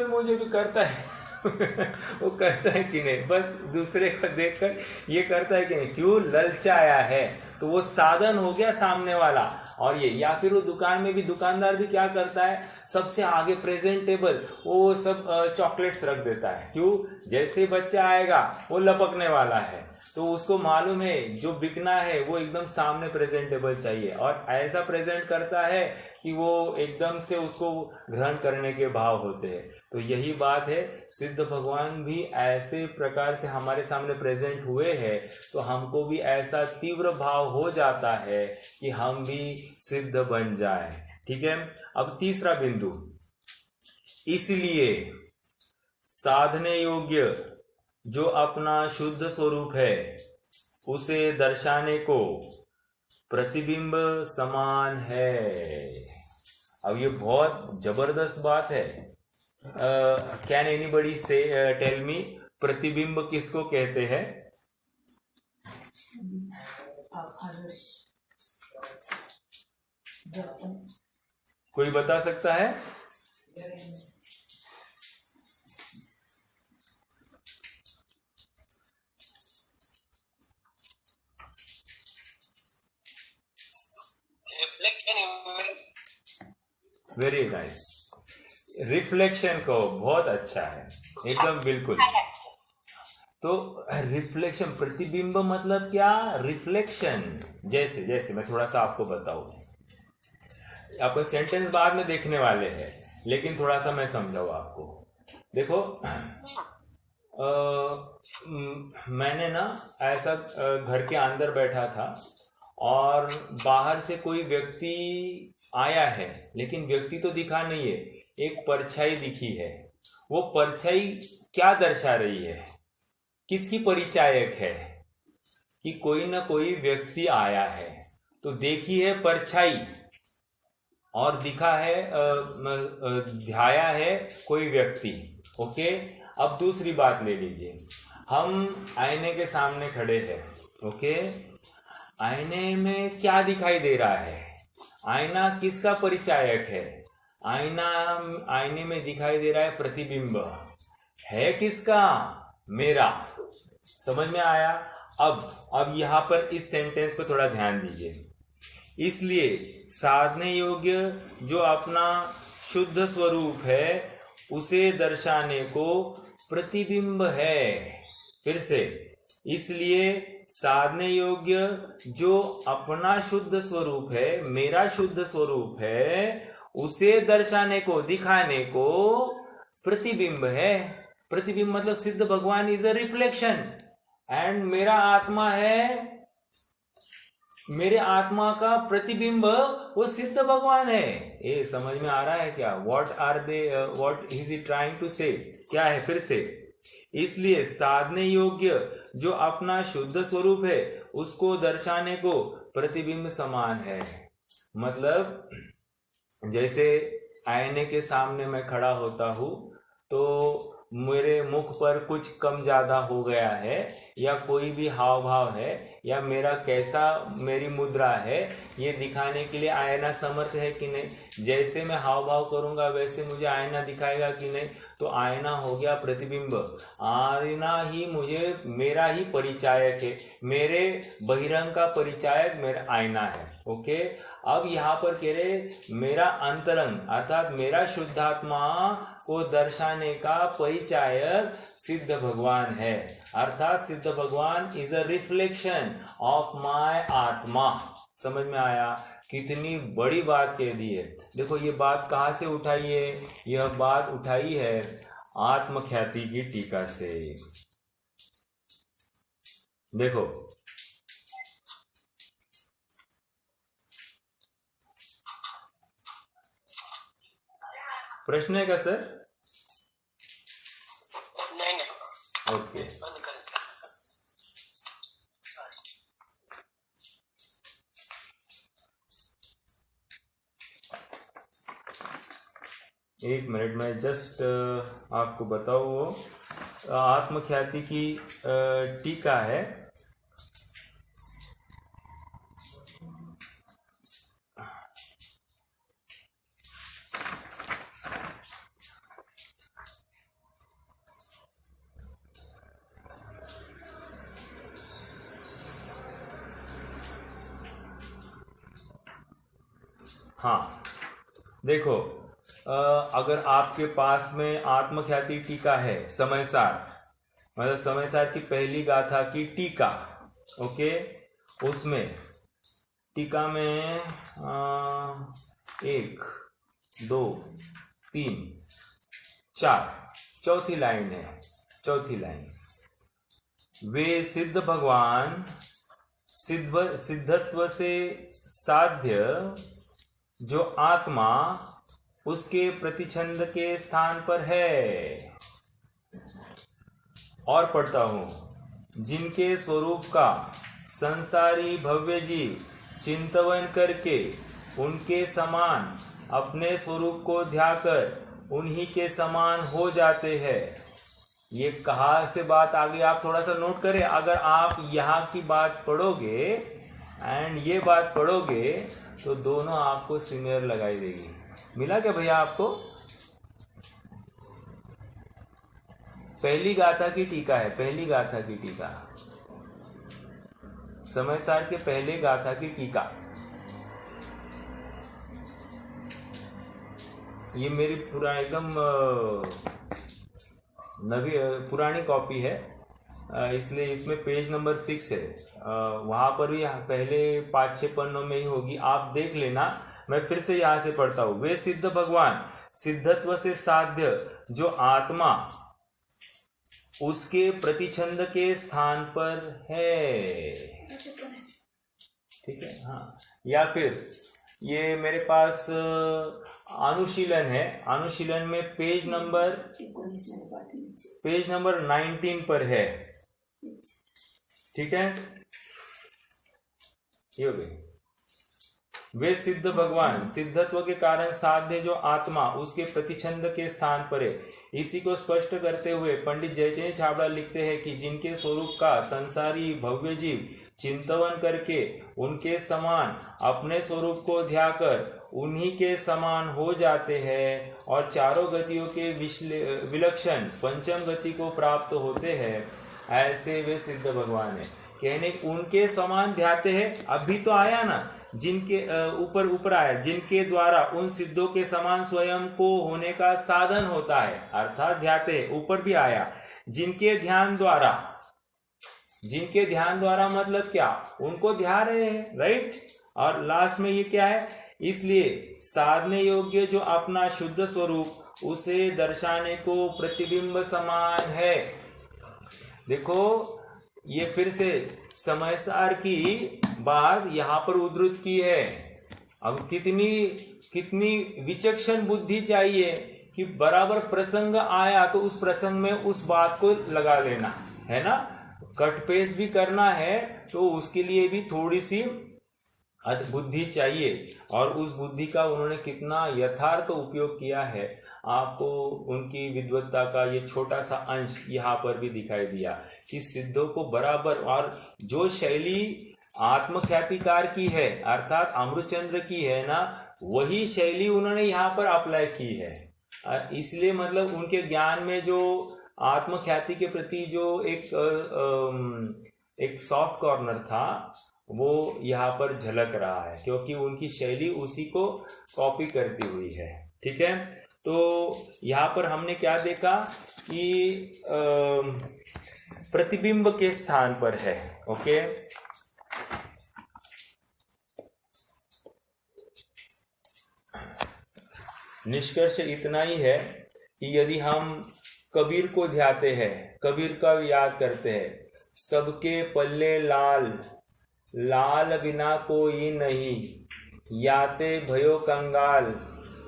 मुझे भी करता है वो करता है कि नहीं, बस दूसरे को देखकर ये करता है कि नहीं, क्यों? ललचाया है। तो वो साधन हो गया सामने वाला। और ये, या फिर वो दुकान में भी दुकानदार भी क्या करता है, सबसे आगे प्रेजेंटेबल वो सब चॉकलेट्स रख देता है। क्यों? जैसे बच्चा आएगा वो लपकने वाला है, तो उसको मालूम है जो बिकना है वो एकदम सामने प्रेजेंटेबल चाहिए, और ऐसा प्रेजेंट करता है कि वो एकदम से उसको ग्रहण करने के भाव होते हैं। तो यही बात है, सिद्ध भगवान भी ऐसे प्रकार से हमारे सामने प्रेजेंट हुए हैं, तो हमको भी ऐसा तीव्र भाव हो जाता है कि हम भी सिद्ध बन जाए। ठीक है, अब तीसरा बिंदु, इसलिए साधने योग्य जो अपना शुद्ध स्वरूप है उसे दर्शाने को प्रतिबिंब समान है। अब ये बहुत जबरदस्त बात है। कैन एनीबडी से टेल मी, प्रतिबिंब किसको कहते हैं? कोई बता सकता है? Very nice. रिफ्लेक्शन को बहुत अच्छा है, एकदम बिल्कुल। तो रिफ्लेक्शन, प्रतिबिंब मतलब क्या? रिफ्लेक्शन। जैसे मैं थोड़ा सा आपको बताऊं, अपन सेंटेंस बाद में देखने वाले हैं, लेकिन थोड़ा सा मैं समझाऊँ आपको। देखो मैंने ना ऐसा घर के अंदर बैठा था और बाहर से कोई व्यक्ति आया है, लेकिन व्यक्ति तो दिखा नहीं है, एक परछाई दिखी है। वो परछाई क्या दर्शा रही है, किसकी परिचायक है? कि कोई ना कोई व्यक्ति आया है। तो देखी है परछाई और दिखा है ध्याया है कोई व्यक्ति। ओके, अब दूसरी बात ले लीजिए, हम आईने के सामने खड़े हैं। ओके, आईने में क्या दिखाई दे रहा है? आईना किसका परिचायक है? आईने में दिखाई दे रहा है प्रतिबिंब। है किसका? मेरा। समझ में आया? अब यहां पर इस सेंटेंस पर थोड़ा ध्यान दीजिए। इसलिए साधने योग्य जो अपना शुद्ध स्वरूप है उसे दर्शाने को प्रतिबिंब है। फिर से, इसलिए साधने योग्य जो अपना शुद्ध स्वरूप है, मेरा शुद्ध स्वरूप है, उसे दर्शाने को, दिखाने को प्रतिबिंब है। प्रतिबिंब मतलब सिद्ध भगवान इज अ रिफ्लेक्शन, एंड मेरा आत्मा है, मेरे आत्मा का प्रतिबिंब वो सिद्ध भगवान है। ये समझ में आ रहा है क्या? What is he trying to say? क्या है? फिर से, इसलिए साधने योग्य जो अपना शुद्ध स्वरूप है उसको दर्शाने को प्रतिबिंब समान है। मतलब जैसे आईने के सामने मैं खड़ा होता हूं तो मेरे मुख पर कुछ कम ज्यादा हो गया है, या कोई भी हाव भाव है, या मेरा कैसा, मेरी मुद्रा है, ये दिखाने के लिए आईना समर्थ है कि नहीं? जैसे मैं हाव भाव करूंगा वैसे मुझे आईना दिखाएगा कि नहीं? तो आईना हो गया प्रतिबिंब। आईना ही मुझे, मेरा ही परिचायक है, मेरे बहिरंग का परिचायक मेरा आईना है। ओके, अब यहाँ पर कह रहे मेरा अंतरंग अर्थात मेरा शुद्धात्मा को दर्शाने का परिचायक सिद्ध भगवान है। अर्थात सिद्ध भगवान is a reflection of my आत्मा। समझ में आया? कितनी बड़ी बात कह दी है। देखो ये बात कहाँ से उठाई है? यह बात उठाई है आत्मख्याति की टीका से। देखो प्रश्न है क्या सर? नहीं। ओके, एक मिनट में जस्ट आपको बताओ। वो आत्मख्याति की टीका है। हाँ देखो, अगर आपके पास में आत्मख्याति टीका है समयसार, मतलब समयसार की पहली गाथा की टीका, ओके, उसमें टीका में 1 2 3 4 चौथी लाइन है। चौथी लाइन, वे सिद्ध भगवान सिद्धत्व से साध्य जो आत्मा उसके प्रतिछंद के स्थान पर है। और पढ़ता हूं, जिनके स्वरूप का संसारी भव्य जीव चिंतवन करके उनके समान अपने स्वरूप को ध्याकर उन्हीं के समान हो जाते हैं। ये कहाँ से बात आ गई आप थोड़ा सा नोट करें। अगर आप यहाँ की बात पढ़ोगे एंड ये बात पढ़ोगे तो दोनों आपको सिमिलर लगाई देगी। मिला क्या भैया आपको? पहली गाथा की टीका है, पहली गाथा की टीका, समयसार के पहले गाथा की टीका। ये मेरी पूरा एकदम पुरानी कॉपी है, इसलिए इसमें पेज नंबर 6 है। वहाँ पर भी पहले 5-6 पन्नों में ही होगी, आप देख लेना। मैं फिर से यहां से पढ़ता हूं। वे सिद्ध भगवान सिद्धत्व से साध्य जो आत्मा उसके प्रतिछंद के स्थान पर है। ठीक है, हाँ। या फिर ये मेरे पास अनुशीलन है, अनुशीलन में पेज नंबर 19 पर है। ठीक है, ये हो गई। वे सिद्ध भगवान सिद्धत्व के कारण साध्य जो आत्मा उसके प्रतिछंद के स्थान पर है। इसी को स्पष्ट करते हुए पंडित जयचंद छाबड़ा लिखते हैं कि जिनके स्वरूप का संसारी भव्य जीव चिंतन करके उनके समान अपने स्वरूप को ध्याकर उन्हीं के समान हो जाते हैं और चारों गतियों के विलक्षण पंचम गति को प्राप्त होते हैं, ऐसे वे सिद्ध भगवान है। कहने उनके समान ध्याते हैं, अभी तो आया ना, जिनके ऊपर आया, जिनके द्वारा उन सिद्धों के समान स्वयं को होने का साधन होता है, अर्थात ध्याते, ऊपर भी आया। जिनके ध्यान द्वारा मतलब क्या, उनको ध्या रहे हैं, राइट। और लास्ट में ये क्या है, इसलिए साधने योग्य जो अपना शुद्ध स्वरूप उसे दर्शाने को प्रतिबिंब समान है। देखो ये फिर से समय सार की बात यहाँ पर उद्धृत की है। अब कितनी विचक्षण बुद्धि चाहिए कि बराबर प्रसंग आया तो उस प्रसंग में उस बात को लगा लेना है ना। कट पेस्ट भी करना है तो उसके लिए भी थोड़ी सी बुद्धि चाहिए, और उस बुद्धि का उन्होंने कितना यथार्थ उपयोग किया है, आपको उनकी विद्वत्ता का ये छोटा सा अंश यहाँ पर भी दिखाई दिया कि सिद्धों को बराबर, और जो शैली आत्मख्यातिकार की है अर्थात अमृतचंद्र की है ना, वही शैली उन्होंने यहाँ पर अप्लाई की है। इसलिए मतलब उनके ज्ञान में जो आत्मख्याति के प्रति जो एक सॉफ्ट कॉर्नर था वो यहाँ पर झलक रहा है, क्योंकि उनकी शैली उसी को कॉपी करती हुई है। ठीक है, तो यहाँ पर हमने क्या देखा कि प्रतिबिंब के स्थान पर है। ओके, निष्कर्ष इतना ही है कि यदि हम कबीर को ध्याते हैं, कबीर का याद करते हैं, सबके पल्ले लाल लाल बिना कोई नहीं, याते भयो कंगाल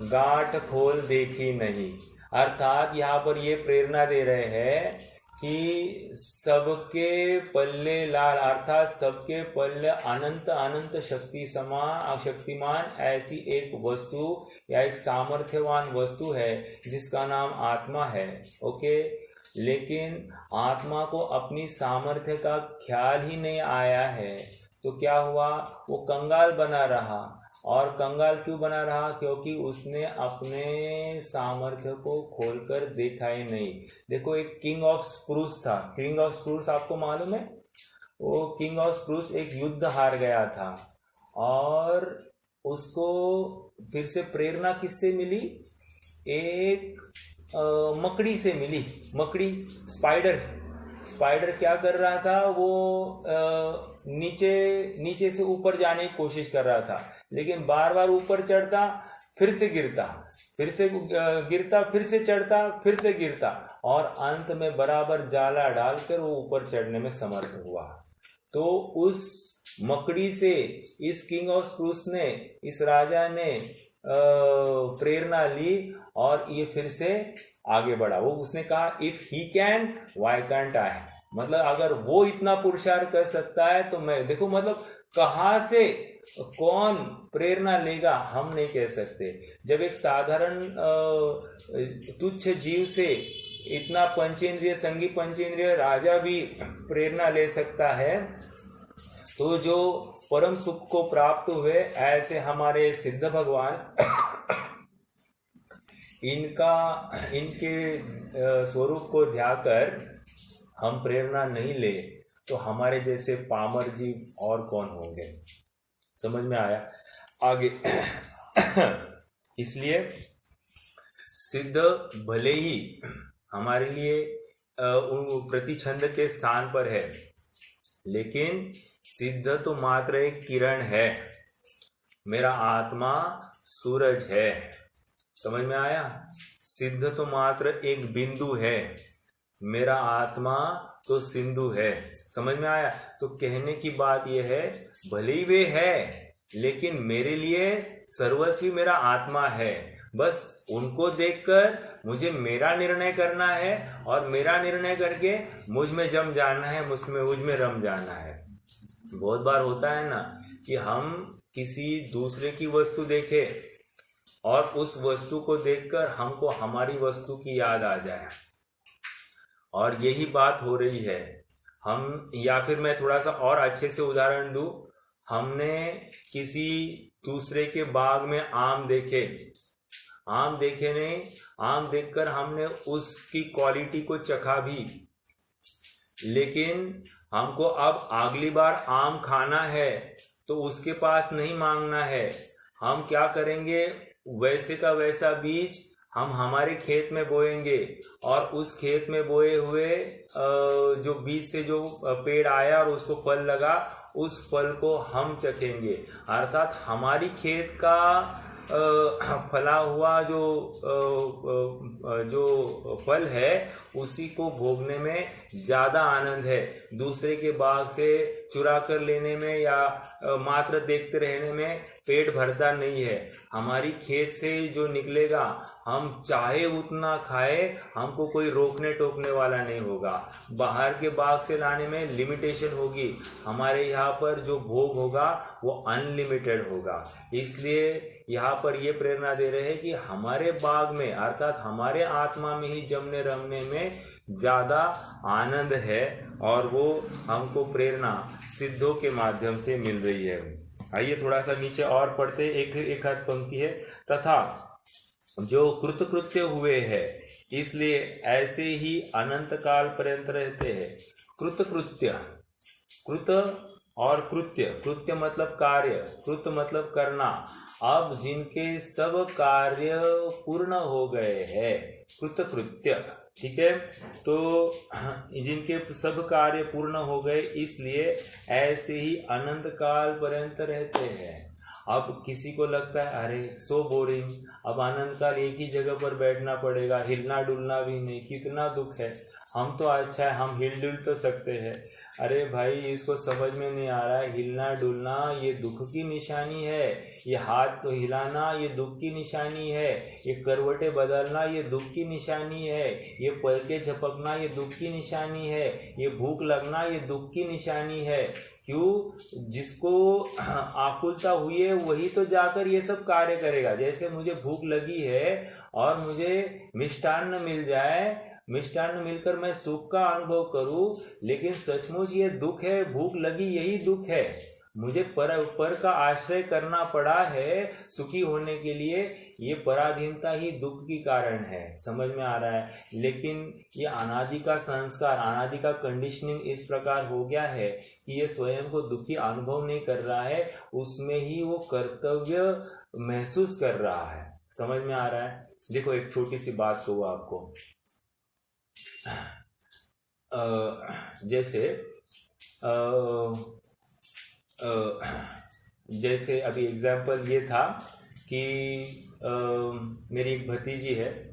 गांठ खोल देखी नहीं। अर्थात यहाँ पर ये प्रेरणा दे रहे हैं कि सबके पल्ले लाल अर्थात सबके पल्ले अनंत अनंत शक्तिमान ऐसी एक वस्तु या एक सामर्थ्यवान वस्तु है जिसका नाम आत्मा है। ओके, लेकिन आत्मा को अपनी सामर्थ्य का ख्याल ही नहीं आया है, तो क्या हुआ, वो कंगाल बना रहा। और कंगाल क्यों बना रहा, क्योंकि उसने अपने सामर्थ्य को खोलकर देखा ही नहीं। देखो एक किंग ऑफ स्प्रूस था, किंग ऑफ स्प्रूस आपको मालूम है, वो किंग ऑफ स्प्रूस एक युद्ध हार गया था और उसको फिर से प्रेरणा किससे मिली, एक मकड़ी से मिली। मकड़ी स्पाइडर क्या कर रहा था, वो नीचे से ऊपर जाने की कोशिश कर रहा था, लेकिन बार बार ऊपर चढ़ता फिर से गिरता, फिर से चढ़ता फिर से गिरता, और अंत में बराबर जाला डालकर वो ऊपर चढ़ने में समर्थ हुआ। तो उस मकड़ी से इस किंग ऑफ स्प्रूस ने, इस राजा ने प्रेरणा ली और ये फिर से आगे बढ़ा। वो उसने कहा if he can why can't I, मतलब अगर वो इतना पुरुषार्थ कर सकता है तो मैं, देखो मतलब कहाँ से कौन प्रेरणा लेगा हम नहीं कह सकते। जब एक साधारण तुच्छ जीव से इतना पंचेंद्रिय संगी पंचेंद्रिय राजा भी प्रेरणा ले सकता है, तो जो परम सुख को प्राप्त हुए ऐसे हमारे सिद्ध भगवान इनके स्वरूप को ध्याकर हम प्रेरणा नहीं ले तो हमारे जैसे पामर जीव और कौन होंगे। समझ में आया आगे। इसलिए सिद्ध भले ही हमारे लिए प्रतिछंद के स्थान पर है, लेकिन सिद्ध तो मात्र एक किरण है, मेरा आत्मा सूरज है। समझ में आया? सिद्ध तो मात्र एक बिंदु है, मेरा आत्मा तो सिंधु है। समझ में आया? तो कहने की बात यह है, भले ही वे है लेकिन मेरे लिए सर्वस्वी मेरा आत्मा है। बस उनको देखकर मुझे मेरा निर्णय करना है और मेरा निर्णय करके मुझ में जम जाना है, मुझ में रम जाना है। बहुत बार होता है ना कि हम किसी दूसरे की वस्तु देखें और उस वस्तु को देखकर हमको हमारी वस्तु की याद आ जाए, और यही बात हो रही है। हम, या फिर मैं थोड़ा सा और अच्छे से उदाहरण दूं, हमने किसी दूसरे के बाग में आम देखे नहीं, आम देखकर हमने उसकी क्वालिटी को चखा भी, लेकिन हमको अब अगली बार आम खाना है तो उसके पास नहीं मांगना है। हम क्या करेंगे, वैसे का वैसा बीज हम हमारे खेत में बोएंगे और उस खेत में बोए हुए जो बीज से जो पेड़ आया और उसको फल लगा, उस फल को हम चखेंगे। अर्थात हमारी खेत का फला हुआ जो फल है उसी को भोगने में ज़्यादा आनंद है। दूसरे के बाग से चुरा कर लेने में या मात्र देखते रहने में पेट भरता नहीं है। हमारी खेत से जो निकलेगा हम चाहे उतना खाए, हमको कोई रोकने टोकने वाला नहीं होगा। बाहर के बाग से लाने में लिमिटेशन होगी, हमारे यहाँ पर जो भोग होगा वो अनलिमिटेड होगा। इसलिए यहाँ पर ये प्रेरणा दे रहे हैं कि हमारे बाग में अर्थात हमारे आत्मा में ही जमने रमने में ज़्यादा आनंद है, और वो हमको प्रेरणा सिद्धों के माध्यम से मिल रही है। आइए थोड़ा सा नीचे और पढ़ते, एक आध पंक्ति है। तथा जो कृतकृत्य हुए हैं इसलिए ऐसे ही अनंत काल पर्यंत रहते हैं। कृतकृत्य, कृत और कृत्य, कृत्य मतलब कार्य, कृत मतलब करना। अब जिनके सब कार्य पूर्ण हो गए हैं, कृतकृत्य, ठीक है। तो जिनके सब कार्य पूर्ण हो गए इसलिए ऐसे ही अनंत काल पर्यंत रहते हैं। अब किसी को लगता है अरे सो बोरिंग, अब अनंत काल एक ही जगह पर बैठना पड़ेगा, हिलना डुलना भी नहीं, कितना दुख है। हम तो अच्छा है, हम हिल डुल तो सकते हैं। अरे भाई इसको समझ में नहीं आ रहा है, हिलना डुलना ये दुख की निशानी है, ये हाथ तो हिलाना ये दुख की निशानी है, ये करवटें बदलना ये दुख की निशानी है, ये पलके झपकना ये दुख की निशानी है, ये भूख लगना ये दुख की निशानी है। क्यों? जिसको आकुलता हुई है वही तो जाकर ये सब कार्य करेगा। जैसे मुझे भूख लगी है और मुझे मिष्टान्न मिल जाए, मिष्टान्न मिलकर मैं सुख का अनुभव करूं, लेकिन सचमुच ये दुख है, भूख लगी यही दुख है। मुझे पर का आश्रय करना पड़ा है सुखी होने के लिए, ये पराधीनता ही दुख की कारण है। समझ में आ रहा है? लेकिन ये अनादि का संस्कार, अनादि का कंडीशनिंग इस प्रकार हो गया है कि ये स्वयं को दुखी अनुभव नहीं कर रहा है, उसमें ही वो कर्तव्य महसूस कर रहा है। समझ में आ रहा है? देखो एक छोटी सी बात कहूँ आपको, जैसे अभी एग्जाम्पल ये था कि मेरी एक भतीजी है,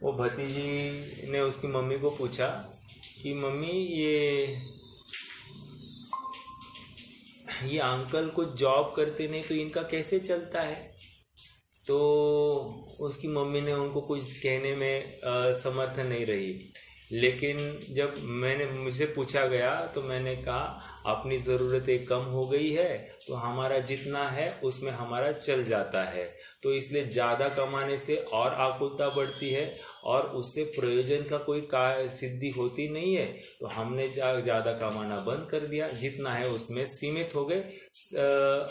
वो भतीजी ने उसकी मम्मी को पूछा कि मम्मी ये अंकल कुछ जॉब करते नहीं तो इनका कैसे चलता है? तो उसकी मम्मी ने उनको कुछ कहने में समर्थ नहीं रही। लेकिन जब मुझसे पूछा गया तो मैंने कहा अपनी ज़रूरतें कम हो गई है तो हमारा जितना है उसमें हमारा चल जाता है, तो इसलिए ज़्यादा कमाने से और आकुलता बढ़ती है और उससे प्रयोजन का कोई सिद्धि होती नहीं है। तो हमने ज़्यादा कमाना बंद कर दिया, जितना है उसमें सीमित हो गए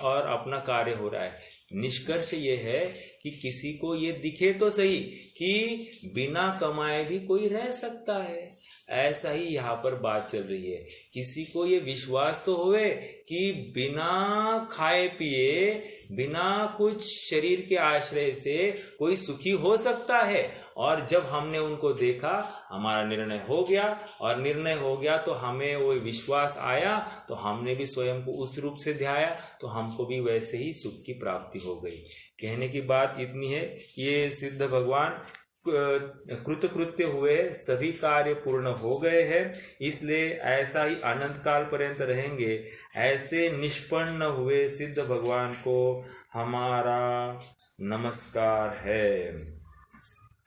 और अपना कार्य हो रहा है। निष्कर्ष ये है कि किसी को ये दिखे तो सही कि बिना कमाए भी कोई रह सकता है, ऐसा ही यहाँ पर बात चल रही है। किसी को ये विश्वास तो होवे कि बिना खाए पिए, बिना कुछ शरीर के आश्रय से कोई सुखी हो सकता है, और जब हमने उनको देखा हमारा निर्णय हो गया, और निर्णय हो गया तो हमें वो विश्वास आया, तो हमने भी स्वयं को उस रूप से ध्याया, तो हमको भी वैसे ही सुख की प्राप्ति हो गई। कहने की बात इतनी है, ये सिद्ध भगवान कृतकृत्य हुए, सभी कार्य पूर्ण हो गए हैं, इसलिए ऐसा ही अनंत काल पर्यंत रहेंगे। ऐसे निष्पन्न हुए सिद्ध भगवान को हमारा नमस्कार है।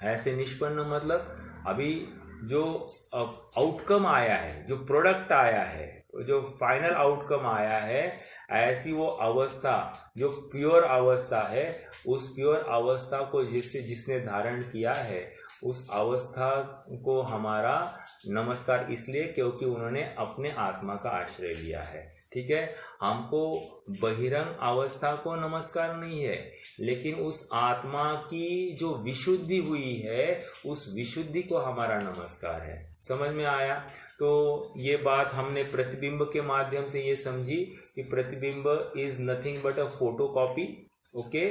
ऐसे निष्पन्न मतलब अभी जो आउटकम आया है, जो प्रोडक्ट आया है, जो फाइनल आउटकम आया है, ऐसी वो अवस्था जो प्योर अवस्था है, उस प्योर अवस्था को जिसने धारण किया है, उस अवस्था को हमारा नमस्कार इसलिए क्योंकि उन्होंने अपने आत्मा का आश्रय लिया है। ठीक है, हमको बहिरंग अवस्था को नमस्कार नहीं है, लेकिन उस आत्मा की जो विशुद्धि हुई है, उस विशुद्धि को हमारा नमस्कार है। समझ में आया? तो ये बात हमने प्रतिबिंब के माध्यम से ये समझी कि प्रतिबिंब is nothing but a photo copy. Okay,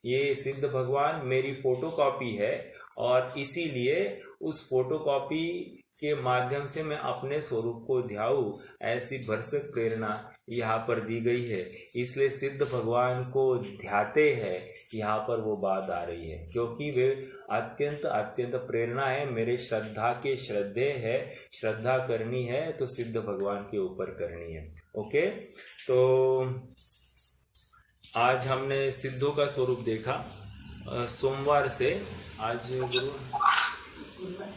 ये सिद्ध भगवान मेरी फोटो कॉपी है, और इसीलिए उस फोटो कॉपी के माध्यम से मैं अपने स्वरूप को ध्याऊं, ऐसी भरसक प्रेरणा यहाँ पर दी गई है। इसलिए सिद्ध भगवान को ध्याते हैं, यहाँ पर वो बात आ रही है, क्योंकि वे अत्यंत अत्यंत प्रेरणा है, मेरे श्रद्धा के श्रद्धे है, श्रद्धा करनी है तो सिद्ध भगवान के ऊपर करनी है। ओके, तो आज हमने सिद्धों का स्वरूप देखा। सोमवार से, आज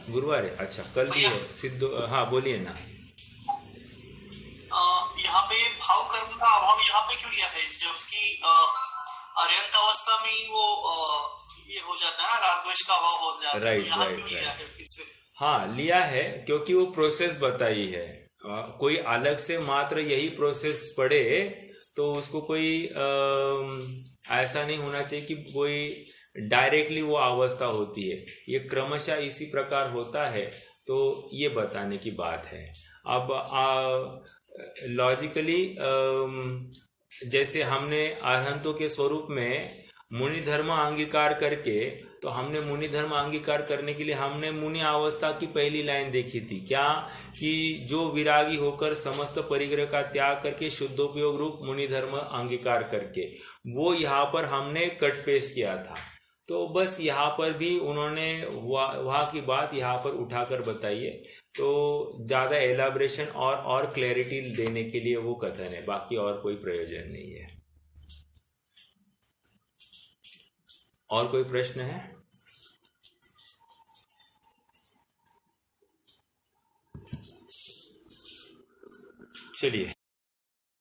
गुरुवार है, अच्छा कल भी है सिद्धो। हाँ बोलिए ना। यहाँ पे भाव कर्म का अभाव यहाँ पे क्यों लिया है, जबकि अर्यंत अवस्था में ही वो ये हो जाता है ना, राग द्वेष का अभाव हो जाता है। राइट यहाँ राइट क्यों लिया है फिर से? हाँ लिया है, क्योंकि वो प्रोसेस बताई है। कोई अलग से मात्र यही प्रोसेस पढ़े तो उसको कोई ऐसा नहीं होना चाहिए कि कोई डायरेक्टली वो अवस्था होती है, ये क्रमशः इसी प्रकार होता है, तो ये बताने की बात है। अब लॉजिकली जैसे हमने अरहंतों के स्वरूप में मुनि धर्म अंगीकार करके, तो हमने मुनि धर्म अंगीकार करने के लिए हमने मुनि अवस्था की पहली लाइन देखी थी, क्या कि जो विरागी होकर समस्त परिग्रह का त्याग करके शुद्धोपयोग रूप मुनि धर्म अंगीकार करके, वो यहाँ पर हमने कट पेश किया था। तो बस यहाँ पर भी उन्होंने वहाँ की बात यहाँ पर उठाकर बताई है, तो ज़्यादा एलाब्रेशन और क्लैरिटी देने के लिए वो कथन है, बाकी और कोई प्रयोजन नहीं है। और कोई प्रश्न है? चलिए।